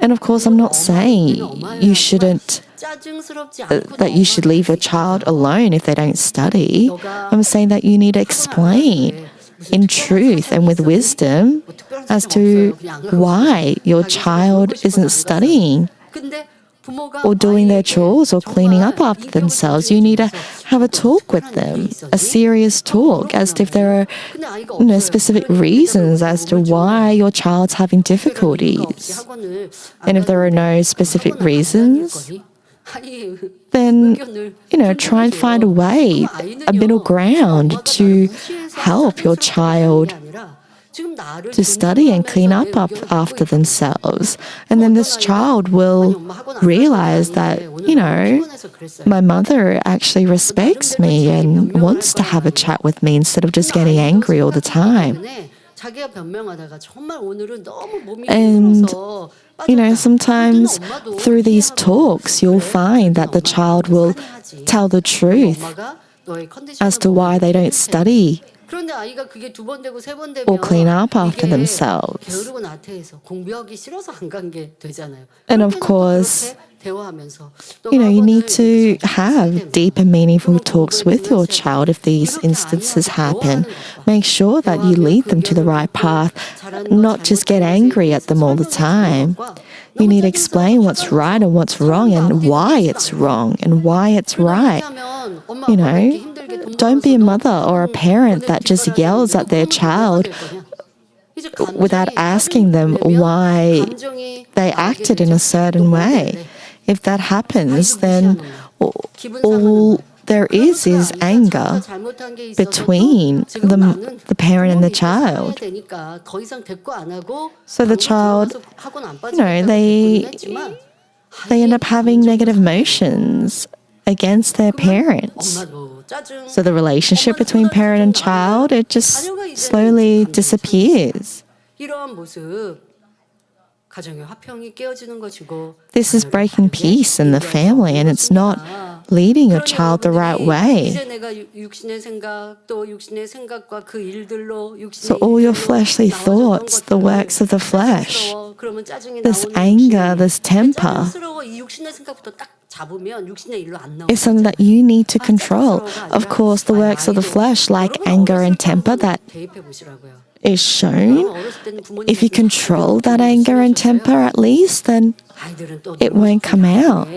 And of course, I'm not saying you shouldn't, that you should leave your child alone if they don't study. I'm saying that you need to explain in truth and with wisdom as to why your child isn't studying or doing their chores or cleaning up after themselves. You need to have a talk with them, a serious talk, as to if there are specific reasons as to why your child's having difficulties. And if there are no specific reasons, then, try and find a way, a middle ground to help your child to study and clean up after themselves. And then this child will realize that, my mother actually respects me and wants to have a chat with me instead of just getting angry all the time. 자기가 변명하다가 정말 오늘은 너무 몸이 And, 힘들어서 sometimes through these talks, you'll find that the child will tell the truth as to why they don't study 그런데 아이가 그게 두 번 되고 세 번 되면 or clean up after 이게 themselves. 게으르고 나태해서 공부하기 싫어서 안 간 게 되잖아요. And of 그럴 때는 또 course, 그렇게 대화하면서 you need to have deep and meaningful talks with your child if these instances happen. Make sure that you lead them to the right path, not just get angry at them all the time. You need to explain what's right and what's wrong and why it's wrong and why it's right. Don't be a mother or a parent that just yells at their child without asking them why they acted in a certain way. If that happens, then all there is anger between the parent and the child. So the child, they end up having negative emotions against their parents. So the relationship between parent and child, it just slowly disappears. 이러한 모습 가정의 화평이 깨어지는 것이고 This is breaking peace in the family, and it's not leading your child the right way. 이제 내가 육신의 생각 또 육신의 생각과 그 일들로 So all your fleshly thoughts, the works of the flesh, this anger, this temper, 이 육신의 생각부터 딱 잡으면 육신의 일로 안 나오는 is something that you need to control. Of course, the works of the flesh, like anger and temper, that 대입해 보시라고요. is shown. If you control that anger and temper at least, then it won't come out.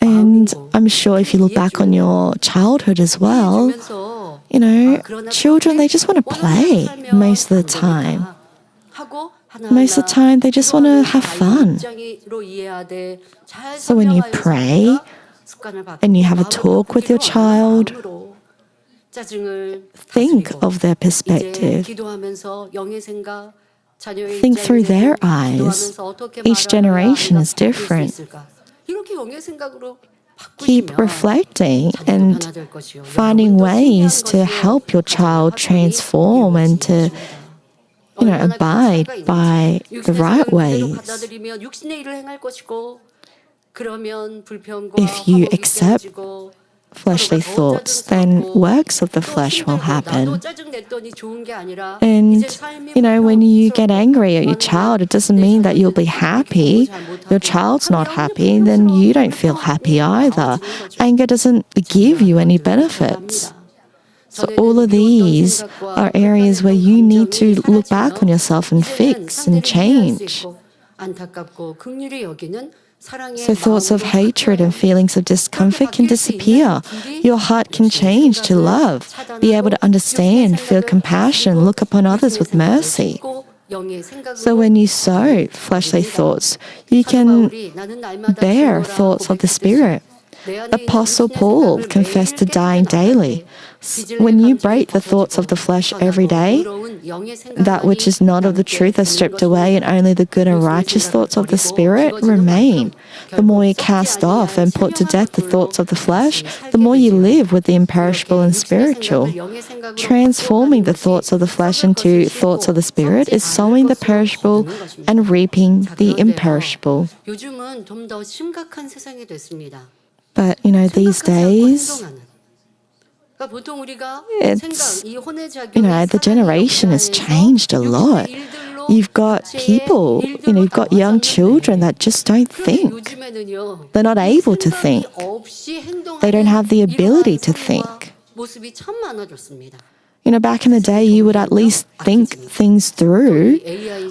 And I'm sure if you look back on your childhood as well, children, they just want to play most of the time. Most of the time, they just want to have fun. So when you pray and you have a talk with your child, think of their perspective. Think through their eyes. Each generation is different. Keep reflecting and finding ways to help your child transform and to abide by the right ways. If you accept fleshly thoughts, then works of the flesh will happen. And, when you get angry at your child, it doesn't mean that you'll be happy. Your child's not happy, then you don't feel happy either. Anger doesn't give you any benefits. So all of these are areas where you need to look back on yourself and fix and change. So thoughts of hatred and feelings of discomfort can disappear. Your heart can change to love, be able to understand, feel compassion, look upon others with mercy. So when you sow fleshly thoughts, you can bear thoughts of the Spirit. Apostle Paul confessed to dying daily. When you break the thoughts of the flesh every day, that which is not of the truth is stripped away, and only the good and righteous thoughts of the Spirit remain. The more you cast off and put to death the thoughts of the flesh, the more you live with the imperishable and spiritual. Transforming the thoughts of the flesh into thoughts of the Spirit is sowing the perishable and reaping the imperishable. 요즘은 좀 더 심각한 세상이 됐습니다. But, these days, it's, the generation has changed a lot. You've got people, you've got young children that just don't think. They're not able to think. They don't have the ability to think. Back in the day, you would at least think things through.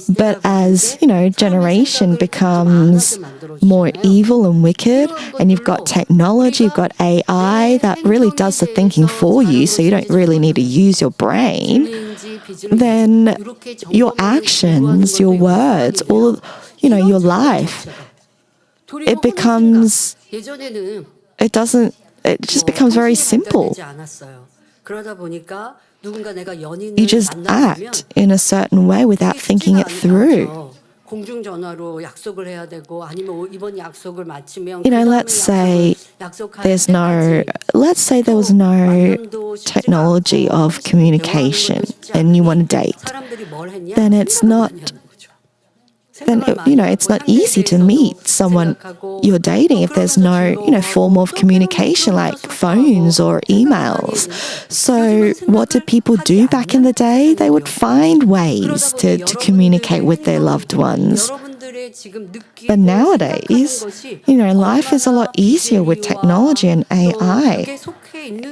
But as, generation becomes more evil and wicked, and you've got technology, you've got AI that really does the thinking for you, so you don't really need to use your brain, then your actions, your words, all, your life, it just becomes very simple. You just act in a certain way without thinking it through. 공중 전화로 약속을 해야 되고 아니면 이번 약속을 마치면 You know, let's say let's say there was no technology of communication and you want to date. Then it's not it's not easy to meet someone you're dating if there's no, form of communication like phones or emails. So what did people do back in the day? They would find ways to communicate with their loved ones. But nowadays, life is a lot easier with technology and AI.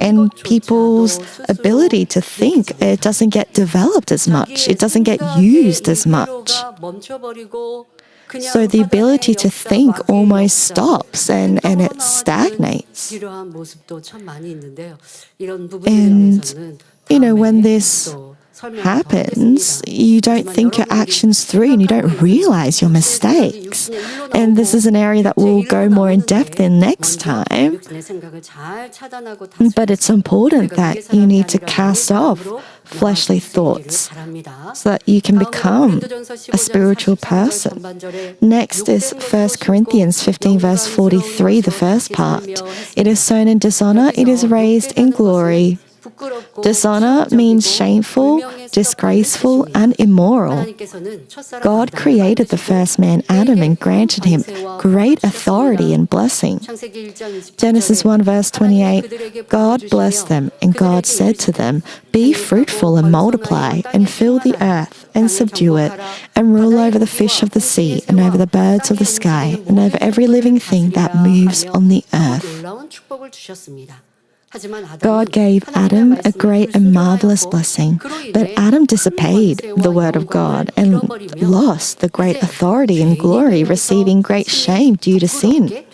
And people's ability to think, it doesn't get developed as much. It doesn't get used as much. So the ability to think almost stops and it stagnates. And, when this happens, you don't think your actions through and you don't realize your mistakes. And this is an area that we'll go more in depth in next time. But it's important that you need to cast off fleshly thoughts so that you can become a spiritual person. Next is 1 Corinthians 15 verse 43, the first part. It is sown in dishonor, it is raised in glory. Dishonor means shameful, disgraceful, and immoral. God created the first man, Adam, and granted him great authority and blessing. Genesis 1 verse 28, God blessed them, and God said to them, "Be fruitful and multiply, and fill the earth, and subdue it, and rule over the fish of the sea, and over the birds of the sky, and over every living thing that moves on the earth." God gave Adam a great and marvelous blessing, but Adam disobeyed the word of God and lost the great authority and glory, receiving great shame due to sin.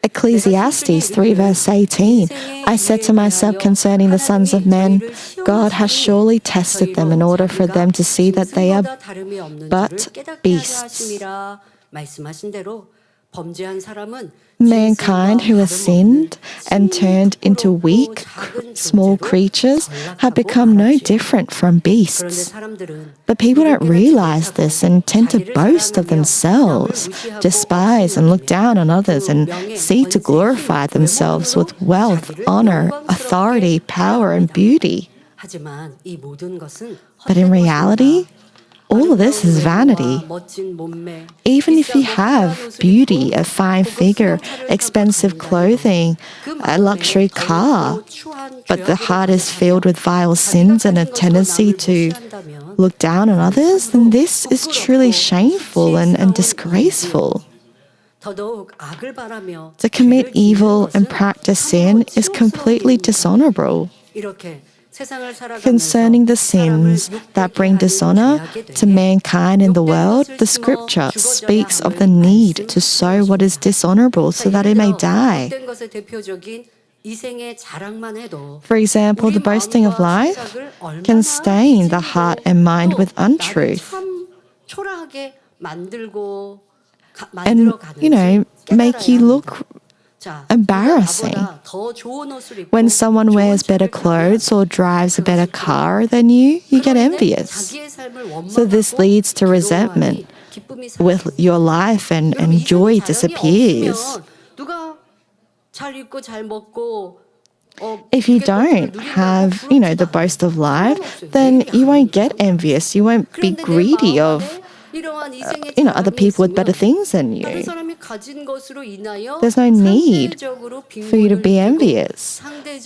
Ecclesiastes 3 verse 18, I said to myself concerning the sons of men, God has surely tested them in order for them to see that they are but beasts. Mankind who has sinned and turned into weak, small creatures have become no different from beasts. But people don't realize this and tend to boast of themselves, despise and look down on others, and seek to glorify themselves with wealth, honor, authority, power, and beauty. But in reality, all of this is vanity. Even if you have beauty, a fine figure, expensive clothing, a luxury car, but the heart is filled with vile sins and a tendency to look down on others, then this is truly shameful and disgraceful. To commit evil and practice sin is completely dishonorable. Concerning the sins that bring dishonor to mankind in the world, the scripture speaks of the need to sow what is dishonorable so that it may die. For example, the boasting of life can stain the heart and mind with untruth and, make you look embarrassing. When someone wears better clothes or drives a better car than you get envious. So this leads to resentment with your life and joy disappears. If you don't have, the boast of life, then you won't get envious. You won't be greedy of other people with better things than you. There's no need for you to be envious.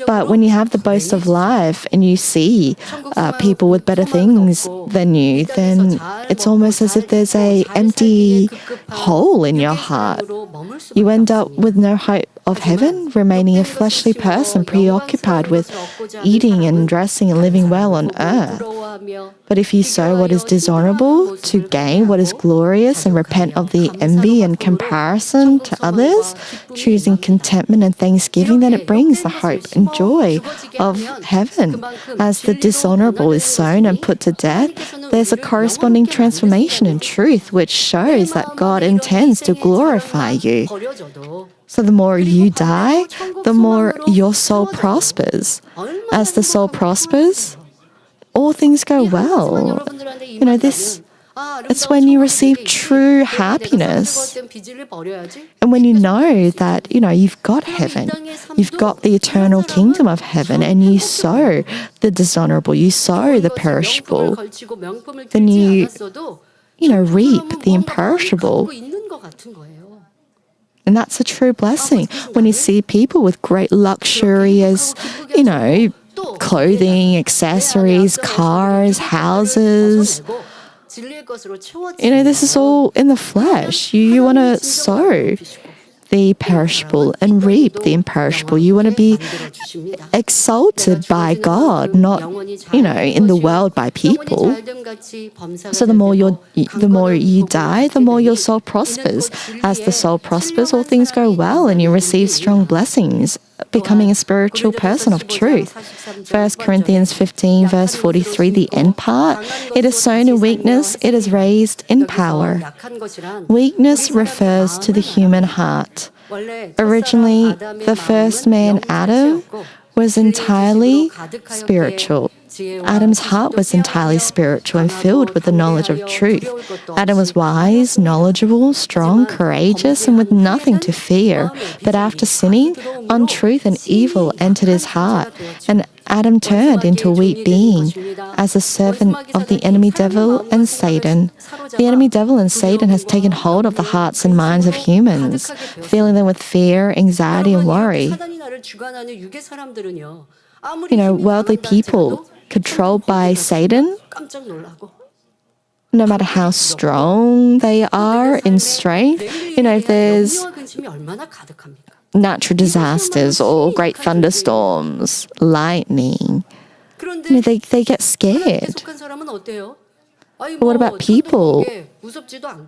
But when you have the boast of life and you see people with better things than you, then it's almost as if there's an empty hole in your heart. You end up with no hope of heaven, remaining a fleshly person preoccupied with eating and dressing and living well on earth. But if you sow what is dishonorable to gain what is glorious and repent of the envy and comparison to others, choosing contentment and thanksgiving, then it brings the hope and joy of heaven. As the dishonorable is sown and put to death, there's a corresponding transformation in truth, which shows that God intends to glorify you. So the more you die, the more your soul prospers. As the soul prospers, all things go well. You know, it's when you receive true happiness. And when you know that, you've got heaven, you've got the eternal kingdom of heaven, and you sow the dishonorable, you sow the perishable, then you reap the imperishable. And that's a true blessing. When you see people with great luxurious, clothing, accessories, cars, houses, this is all in the flesh. You want to sow the perishable and reap the imperishable. You want to be exalted by God, not, in the world by people. So the more you die, the more your soul prospers. As the soul prospers, all things go well and you receive strong blessings, becoming a spiritual person of truth. 1 Corinthians 15 verse 43, the end part. It is sown in weakness, it is raised in power. Weakness refers to the human heart. Originally, the first man, Adam, was entirely spiritual. Adam's heart was entirely spiritual and filled with the knowledge of truth. Adam was wise, knowledgeable, strong, courageous, and with nothing to fear. But after sinning, untruth and evil entered his heart, and Adam turned into a weak being as a servant of the enemy devil and Satan. The enemy devil and Satan has taken hold of the hearts and minds of humans, filling them with fear, anxiety, and worry. Worldly people controlled by Satan, no matter how strong they are in strength, if there's natural disasters or great thunderstorms, lightning, they get scared. But what about people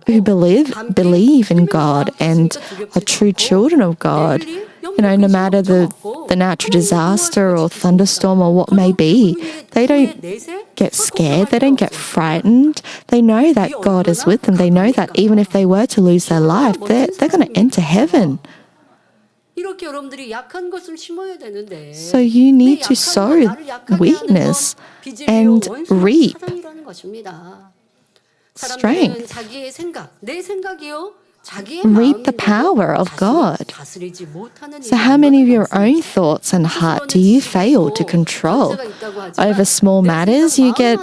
who believe in God and are true children of God? No matter the natural disaster or thunderstorm or what may be, they don't get scared, they don't get frightened. They know that God is with them. They know that even if they were to lose their life, they're going to enter heaven. So you need to sow weakness and reap strength. Reap the power of God. So how many of your own thoughts and heart do you fail to control? Over small matters, you get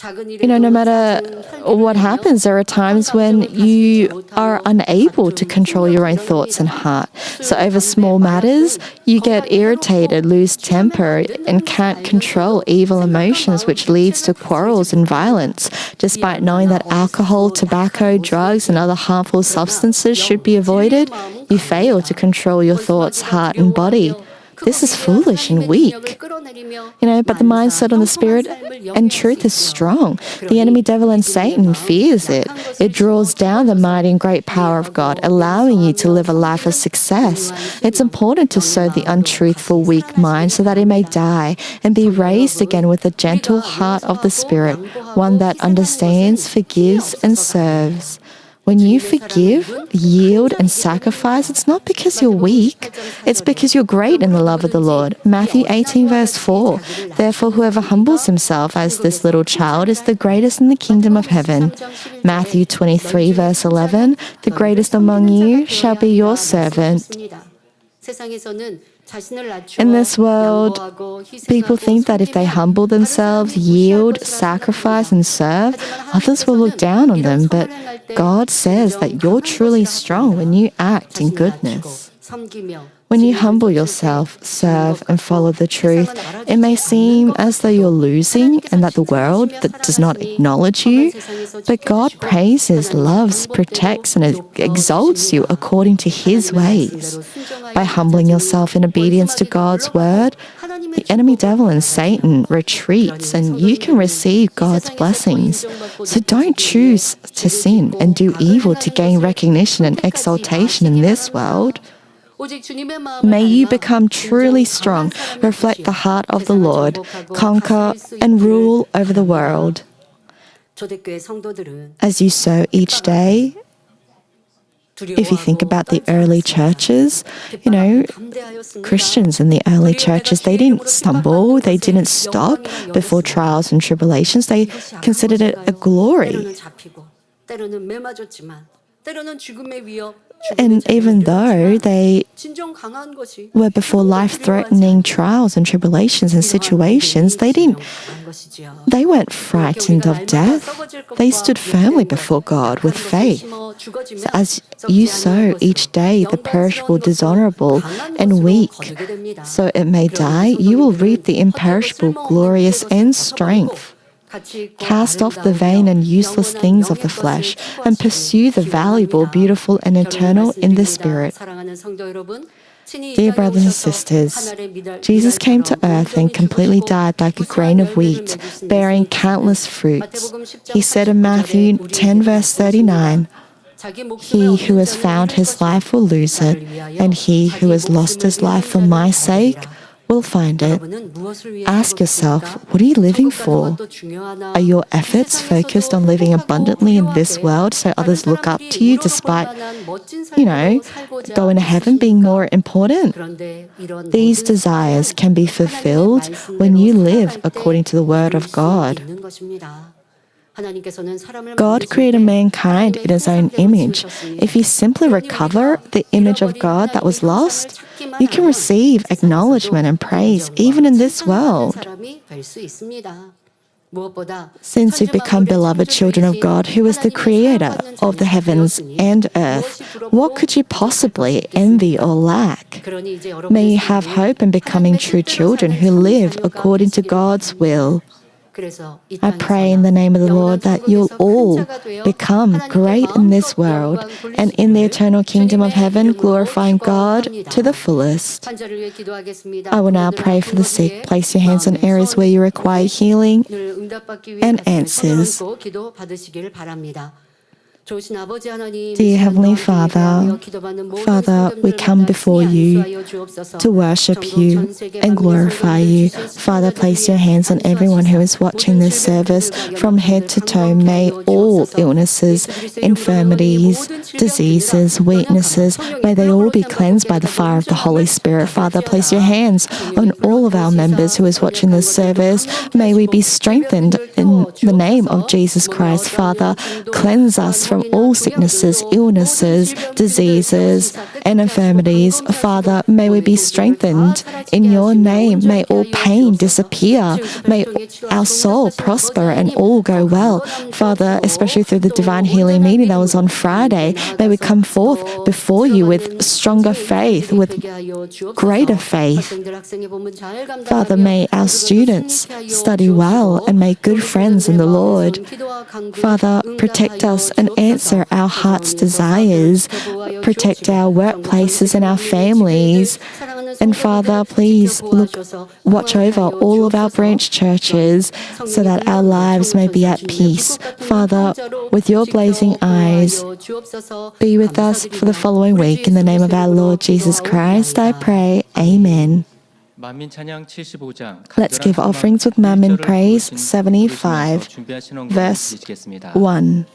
no matter what happens, there are times when you are unable to control your own thoughts and heart. So over small matters, you get irritated, lose temper, and can't control evil emotions, which leads to quarrels and violence. Despite knowing that alcohol, tobacco, drugs, and other harmful substances should be avoided, you fail to control your thoughts, heart, and body. This is foolish and weak. But the mindset on the Spirit and truth is strong. The enemy devil and Satan fears it. It draws down the mighty and great power of God, allowing you to live a life of success. It's important to sow the untruthful, weak mind so that it may die and be raised again with the gentle heart of the Spirit, one that understands, forgives, and serves. When you forgive, yield, and sacrifice, it's not because you're weak. It's because you're great in the love of the Lord. Matthew 18 verse 4. Therefore, whoever humbles himself as this little child is the greatest in the kingdom of heaven. Matthew 23 verse 11. The greatest among you shall be your servant. In this world, people think that if they humble themselves, yield, sacrifice, and serve, others will look down on them. But God says that you're truly strong when you act in goodness. When you humble yourself, serve, and follow the truth, it may seem as though you're losing and that the world that does not acknowledge you, but God praises, loves, protects, and exalts you according to His ways. By humbling yourself in obedience to God's word, the enemy devil and Satan retreats and you can receive God's blessings. So don't choose to sin and do evil to gain recognition and exaltation in this world. May you become truly strong, reflect the heart of the Lord, conquer and rule over the world. As you sow each day, If you think about the early churches, Christians in the early churches, they didn't stumble, they didn't stop before trials and tribulations. They considered it a glory. 때로는 매 맞았지만 때로는 죽음의 위협, And even though they 진정 강한 것이 were before life-threatening trials and tribulations and situations, they weren't frightened of death. They stood firmly before God with faith. So as you sow each day the perishable, dishonorable, and weak, so it may die, you will reap the imperishable, glorious, and strength. Cast off the vain and useless things of the flesh and pursue the valuable, beautiful, and eternal in the Spirit. Dear brothers and sisters, Jesus came to earth and completely died like a grain of wheat, bearing countless fruits. He said in Matthew 10, verse 39, "He who has found his life will lose it, and he who has lost his life for my sake will find it." Ask yourself, what are you living for? Are your efforts focused on living abundantly in this world so others look up to you despite, going to heaven being more important? These desires can be fulfilled when you live according to the Word of God. God created mankind in His own image. If you simply recover the image of God that was lost, you can receive acknowledgement and praise even in this world. Since you become beloved children of God, who is the creator of the heavens and earth, what could you possibly envy or lack? May you have hope in becoming true children who live according to God's will. I pray in the name of the Lord that you'll all become great in this world and in the eternal kingdom of heaven, glorifying God to the fullest. I will now pray for the sick. Place your hands on areas where you require healing and answers. Dear Heavenly Father, we come before you to worship you and glorify you. Father, place your hands on everyone who is watching this service from head to toe. May all illnesses, infirmities, diseases, weaknesses, may they all be cleansed by the fire of the Holy Spirit. Father, place your hands on all of our members who is watching this service. May we be strengthened in the name of Jesus Christ. Father, cleanse us from all sicknesses, illnesses, diseases, and infirmities. Father, may we be strengthened in your name. May all pain disappear. May our soul prosper and all go well. Father, especially through the Divine Healing meeting that was on Friday, may we come forth before you with stronger faith, with greater faith. Father, may our students study well and make good friends in the Lord. Father, protect us and answer our heart's desires. Protect our workplaces and our families. And Father, please watch over all of our branch churches so that our lives may be at peace. Father, with your blazing eyes, be with us for the following week. In the name of our Lord Jesus Christ, I pray. Amen. Let's give offerings with Mammon Praise 75, verse 1.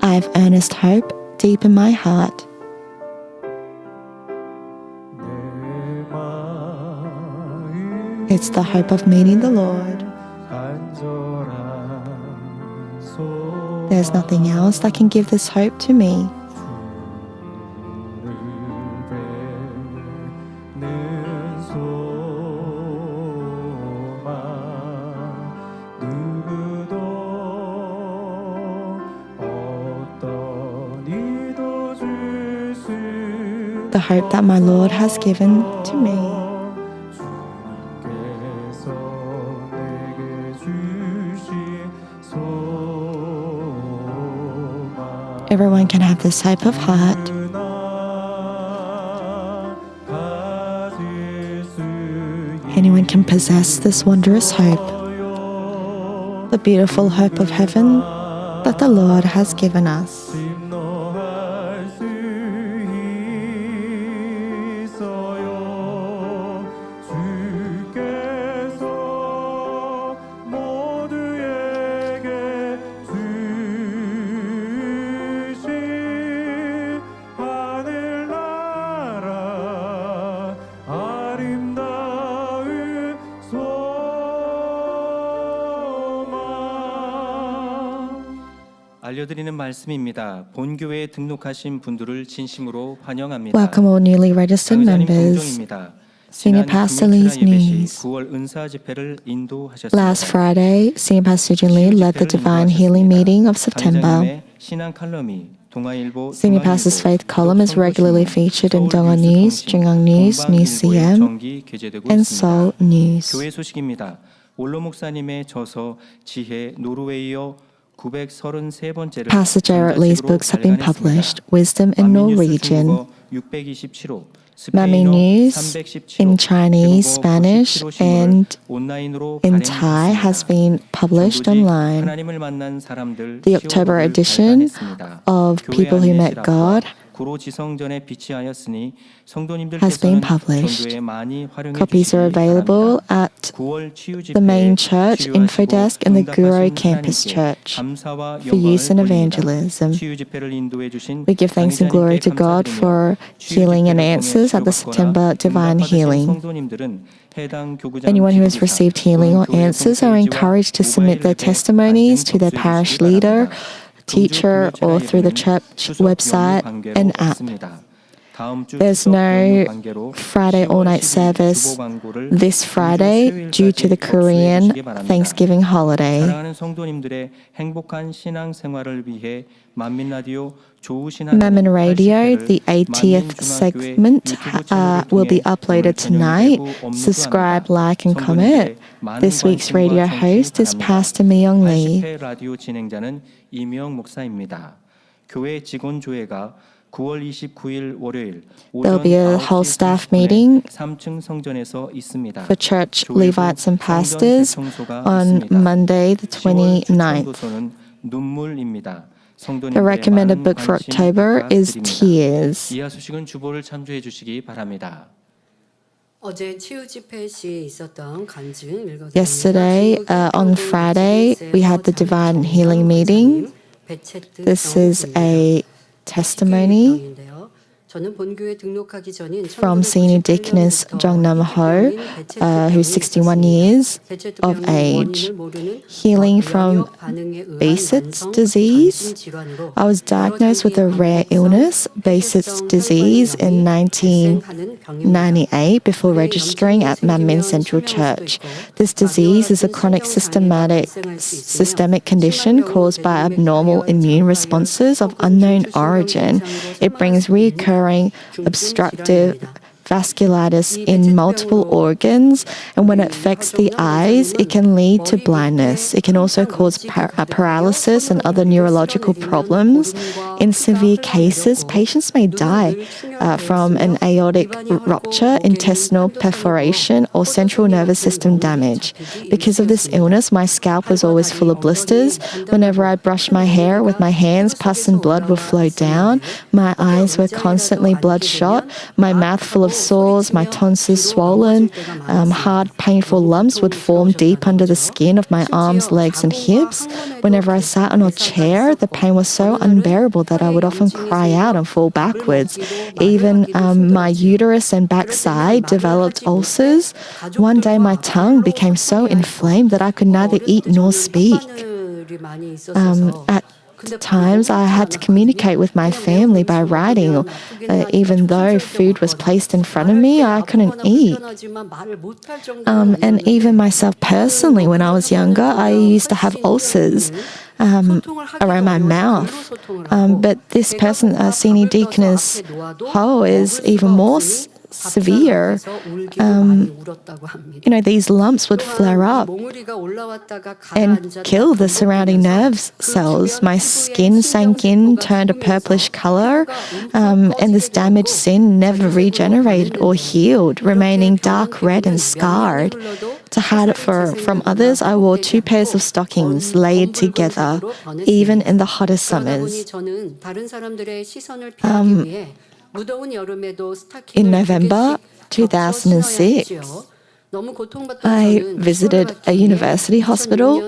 I have earnest hope deep in my heart. It's the hope of meeting the Lord. There's nothing else that can give this hope to me. The hope that my Lord has given to me. Everyone can have this type of heart. Anyone can possess this wondrous hope, the beautiful hope of heaven that the Lord has given us. 알려드리는 말씀입니다. 본교회에 등록하신 분들을 진심으로 환영합니다. Welcome all newly registered 강의자님 members. 공정입니다. Senior 지난 Pastor 금일 Lee's 주간 예배 시 news. 9월 은사 집회를 인도하셨습니다. Last Friday, Senior Pastor Jin Lee led the Divine Healing Meeting of September. 강의자님의 신앙 칼럼이 동아일보, Senior Pastor's Faith column is regularly featured in Dongwon News, Jinggang News, News CM, and Seoul News. 교회 소식입니다. 올로 목사님의 저서 지혜 노르웨이어 933번째를 Pastor Gerard Lee's books have been published, Wisdom in Norwegian, Manmin News in Chinese, Spanish, and in Thai has been published online. The October edition of People Who Met God has been published. Copies are available at the main church info desk and the Guro Campus Church for use in evangelism. We give thanks and glory to God for healing and answers at the September Divine Healing. Anyone who has received healing or answers are encouraged to submit their testimonies to their parish leader, teacher, or through the church website and app. There's no Friday all-night service this Friday due to the Korean Thanksgiving holiday. 사랑하는 성도님들의 행복한 신앙생활을 위해 만민 라디오 Manmin Radio, the 80th segment, will be uploaded tonight. Subscribe, like, and comment. This week's radio host is Pastor Mi-young Lee. 80회 라디오 진행자는 이명 목사입니다. 교회 직원 조회가 9월 29일 월요일 There'll be a whole staff meeting 3층 성전에서 있습니다. for church Levites and pastors on Monday the 29th. 성도서는 눈물입니다. The recommended book for October is Tears. 이하 소식은 주보를 참조해 주시기 바랍니다. 어제 치유 집회 시 있었던 간증 읽어드립니다. Yesterday, on Friday, we had the Divine Healing Meeting. This is a testimony 저는 본교에 등록하기 전인 from Senior Deaconess Jung Nam Ho, who's 61 years of age, healing from Behçet's disease. I was diagnosed with a rare illness, Behçet's disease, in 1998 before registering at Manmin Central Church. This disease is a chronic systemic condition caused by abnormal immune responses of unknown origin. It brings reoccurring obstructive vasculitis in multiple organs, and when it affects the eyes, it can lead to blindness. It can also cause paralysis and other neurological problems. In severe cases, patients may die from an aortic rupture, intestinal perforation, or central nervous system damage. Because of this illness, my scalp was always full of blisters. Whenever I brushed my hair with my hands, pus and blood would flow down. My eyes were constantly bloodshot. My mouth full of sores, my tonsils swollen. Hard, painful lumps would form deep under the skin of my arms, legs, and hips. Whenever I sat on a chair, the pain was so unbearable that I would often cry out and fall backwards. Even my uterus and backside developed ulcers. One day, my tongue became so inflamed that I could neither eat nor speak. At times, I had to communicate with my family by writing. Even though food was placed in front of me, I couldn't eat. And even myself personally, when I was younger, I used to have ulcers around my mouth. But this person, Senior Deaconess Ho, is even more severe. These lumps would flare up and kill the surrounding nerve cells. My skin sank in, turned a purplish color, and this damaged skin never regenerated or healed, remaining dark red and scarred. To hide it from others, I wore 2 pairs of stockings layered together, even in the hottest summers. In November 2006, I visited a university hospital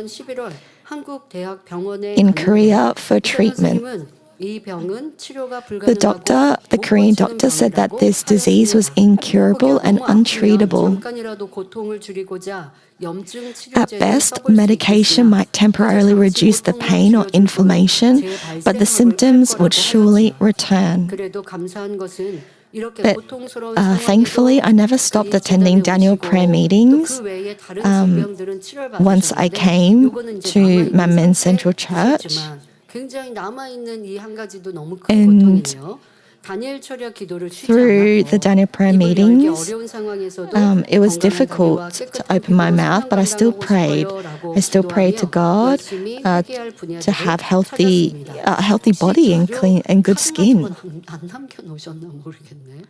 in Korea for treatment. 이 병은 치료가 The Korean doctor said that this disease was incurable and untreatable. 잠깐이라도 고통을 줄이고자 염증 At 치료제를 best, 써볼 수 medication 있겠으나 might temporarily reduce the pain or inflammation, but the symptoms would surely return. 그래도 감사한 것은 이렇게 But 고통스러운 thankfully, I never stopped attending Daniel prayer meetings. Once I came to Manmin Central Church, 굉장히 남아 있는 이 한 가지도 너무 큰 And 고통이네요. 다니엘 철야 기도를 쉬지 through the 않았고 Daniel prayer 입을 열기 meetings, 어려운 상황에서도 it was 건강한 difficult 다리와 to 깨끗한 open my 피부로 mouth, but I still 사랑받아보고 prayed. 싶어요라고 I still prayed to 기도하며 God 열심히 회개할 to 분야들을 have 찾았습니다. healthy body and clean and good skin. 안 남겨놓으셨나 모르겠네.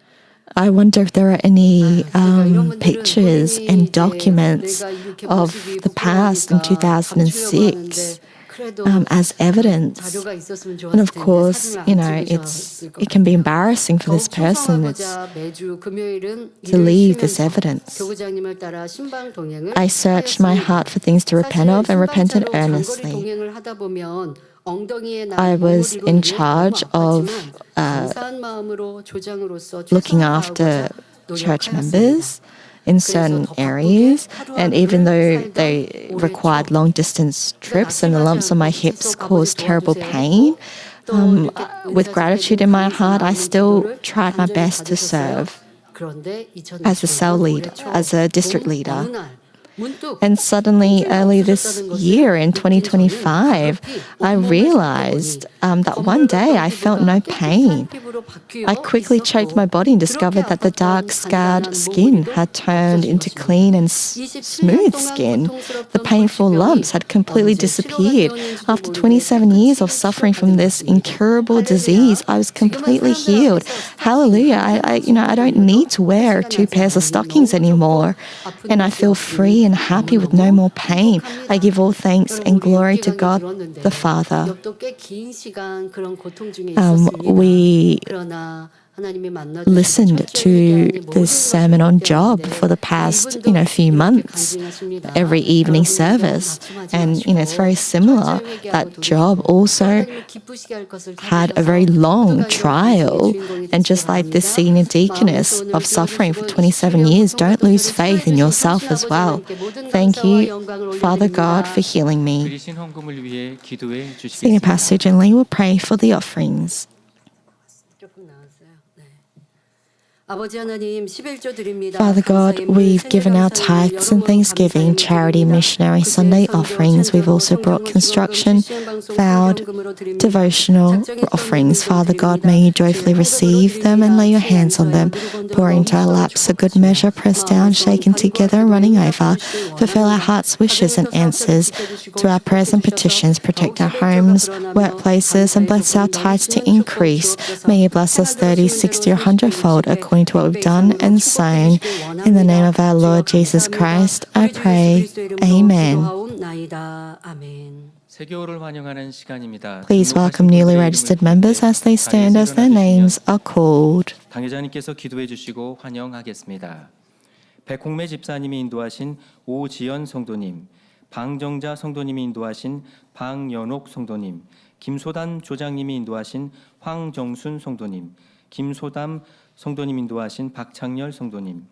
I wonder if there are any 이런 분들은 pictures 본인이 and 이제 documents 내가 이렇게 of 모습이 the past in 부끄러우니까 2006 감추려고 하는데 as evidence. 자료가 있었으면 And 좋았을 of 텐데 course, 사진을 you 안 know, 찍으셨을 것 it can be 같아요. embarrassing for this 더욱 person 충성하고자 매주 금요일은 to 일을 leave this 쉬면서 evidence. 교구장님을 따라 신방 동행을 I searched my heart for things to repent of and repented earnestly. 동행을 하다 보면 엉덩이에 난 I was 보물이로 in 인해 charge 너무 of 아팠지만 감사한 마음으로 조장으로서 looking 최선을 after 다하고자 church 노력하였습니다. members in certain areas, and even though they required long distance trips and the lumps on my hips caused terrible pain, with gratitude in my heart, I still tried my best to serve as a cell leader, as a district leader. And suddenly, early this year in 2025, I realized that one day I felt no pain. I quickly checked my body and discovered that the dark, scarred skin had turned into clean and smooth skin. The painful lumps had completely disappeared. After 27 years of suffering from this incurable disease, I was completely healed. Hallelujah. I don't need to wear 2 pairs of stockings anymore. And I feel free and happy with no more pain. I give all thanks and glory to God the Father. We listened to this sermon on Job for the past, few months, every evening service. And, it's very similar that Job also had a very long trial. And just like this senior deaconess of suffering for 27 years, don't lose faith in yourself as well. Thank you, Father God, for healing me. 드리신 헌금을 위해 기도해 Senior 주시겠습니다. Pastor Jin Lee will pray for the offerings. Father God, we've given our tithes and thanksgiving, charity, missionary, Sunday offerings. We've also brought construction, vowed, devotional offerings. Father God, may you joyfully receive them and lay your hands on them. Pour into our laps a good measure, pressed down, shaken together, and running over. Fulfill our heart's wishes and answers to our prayers and petitions. Protect our homes, workplaces, and bless our tithes to increase. May you bless us 30, 60, or 100-fold according to what we've done and sown. In the name of our Lord Jesus Christ, I pray. Amen. 새교우를 환영하는 시간입니다. Please welcome newly registered members as they stand as their names are called. 당회자님께서 기도해 주시고 환영하겠습니다. 백홍매 집사님이 인도하신 오지연 성도님, 방정자 성도님이 인도하신 방연옥 성도님, 김소담 조장님이 인도하신 황정순 성도님, 김소담 성도님 인도하신 박창열 성도님,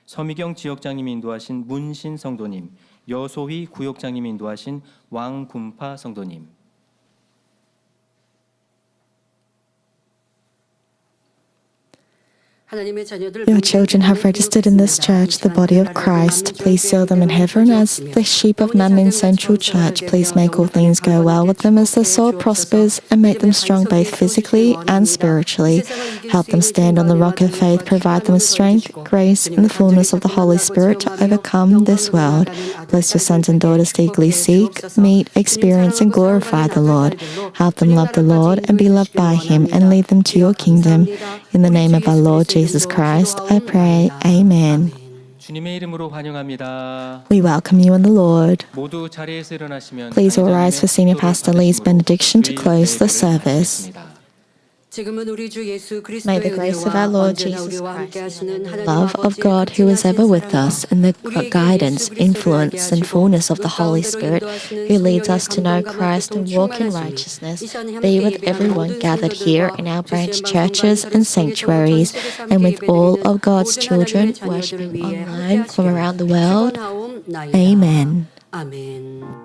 서미경 지역장님이 인도하신 문신 성도님, 여소희 구역장님이 인도하신 왕군파 성도님. Your children have registered in this church the body of Christ. Please seal them in heaven as the sheep of Manmin Central Church. Please make all things go well with them as the soul prospers and make them strong both physically and spiritually. Help them stand on the rock of faith. Provide them with strength, grace, and the fullness of the Holy Spirit to overcome this world. Bless your sons and daughters to eagerly seek, meet, experience, and glorify the Lord. Help them love the Lord and be loved by Him and lead them to your kingdom. In the name of our Lord Jesus Christ, I pray. Amen. 주님의 이름으로 환영합니다. We welcome you in the Lord. 모두 자리에서 일어나시면 Please all rise for Senior Pastor Lee's benediction to close the service. 지금은 우리 주 예수 May 그리스도의 the grace of 은혜와 our Lord 언제나 Jesus 우리와 함께 Christ, 하시는 하나님 love of 아버지의 God who is ever with 극진하신 us, and the 우리에게 guidance, 예수 그리스도를 influence, 알게 and 하시고 fullness of 그 the Holy 가운데로 Spirit, 인도하시는 who leads 성령의 us to know 감동과 Christ 교통 and walk in 충만하심이 righteousness, 이 시간에 be 함께 with 예배하는 everyone 모든 gathered here 성도들과 in our GCN branch 방송과 churches 인터넷 and 통해서 sanctuaries, 전 세계에서 and 함께 with all 예배드리는 of God's 모든 children 하나님의 자녀들을 worshipping 위해 함께 online from 하시기를 around the world. 축원하옵나이다. Amen. 아멘.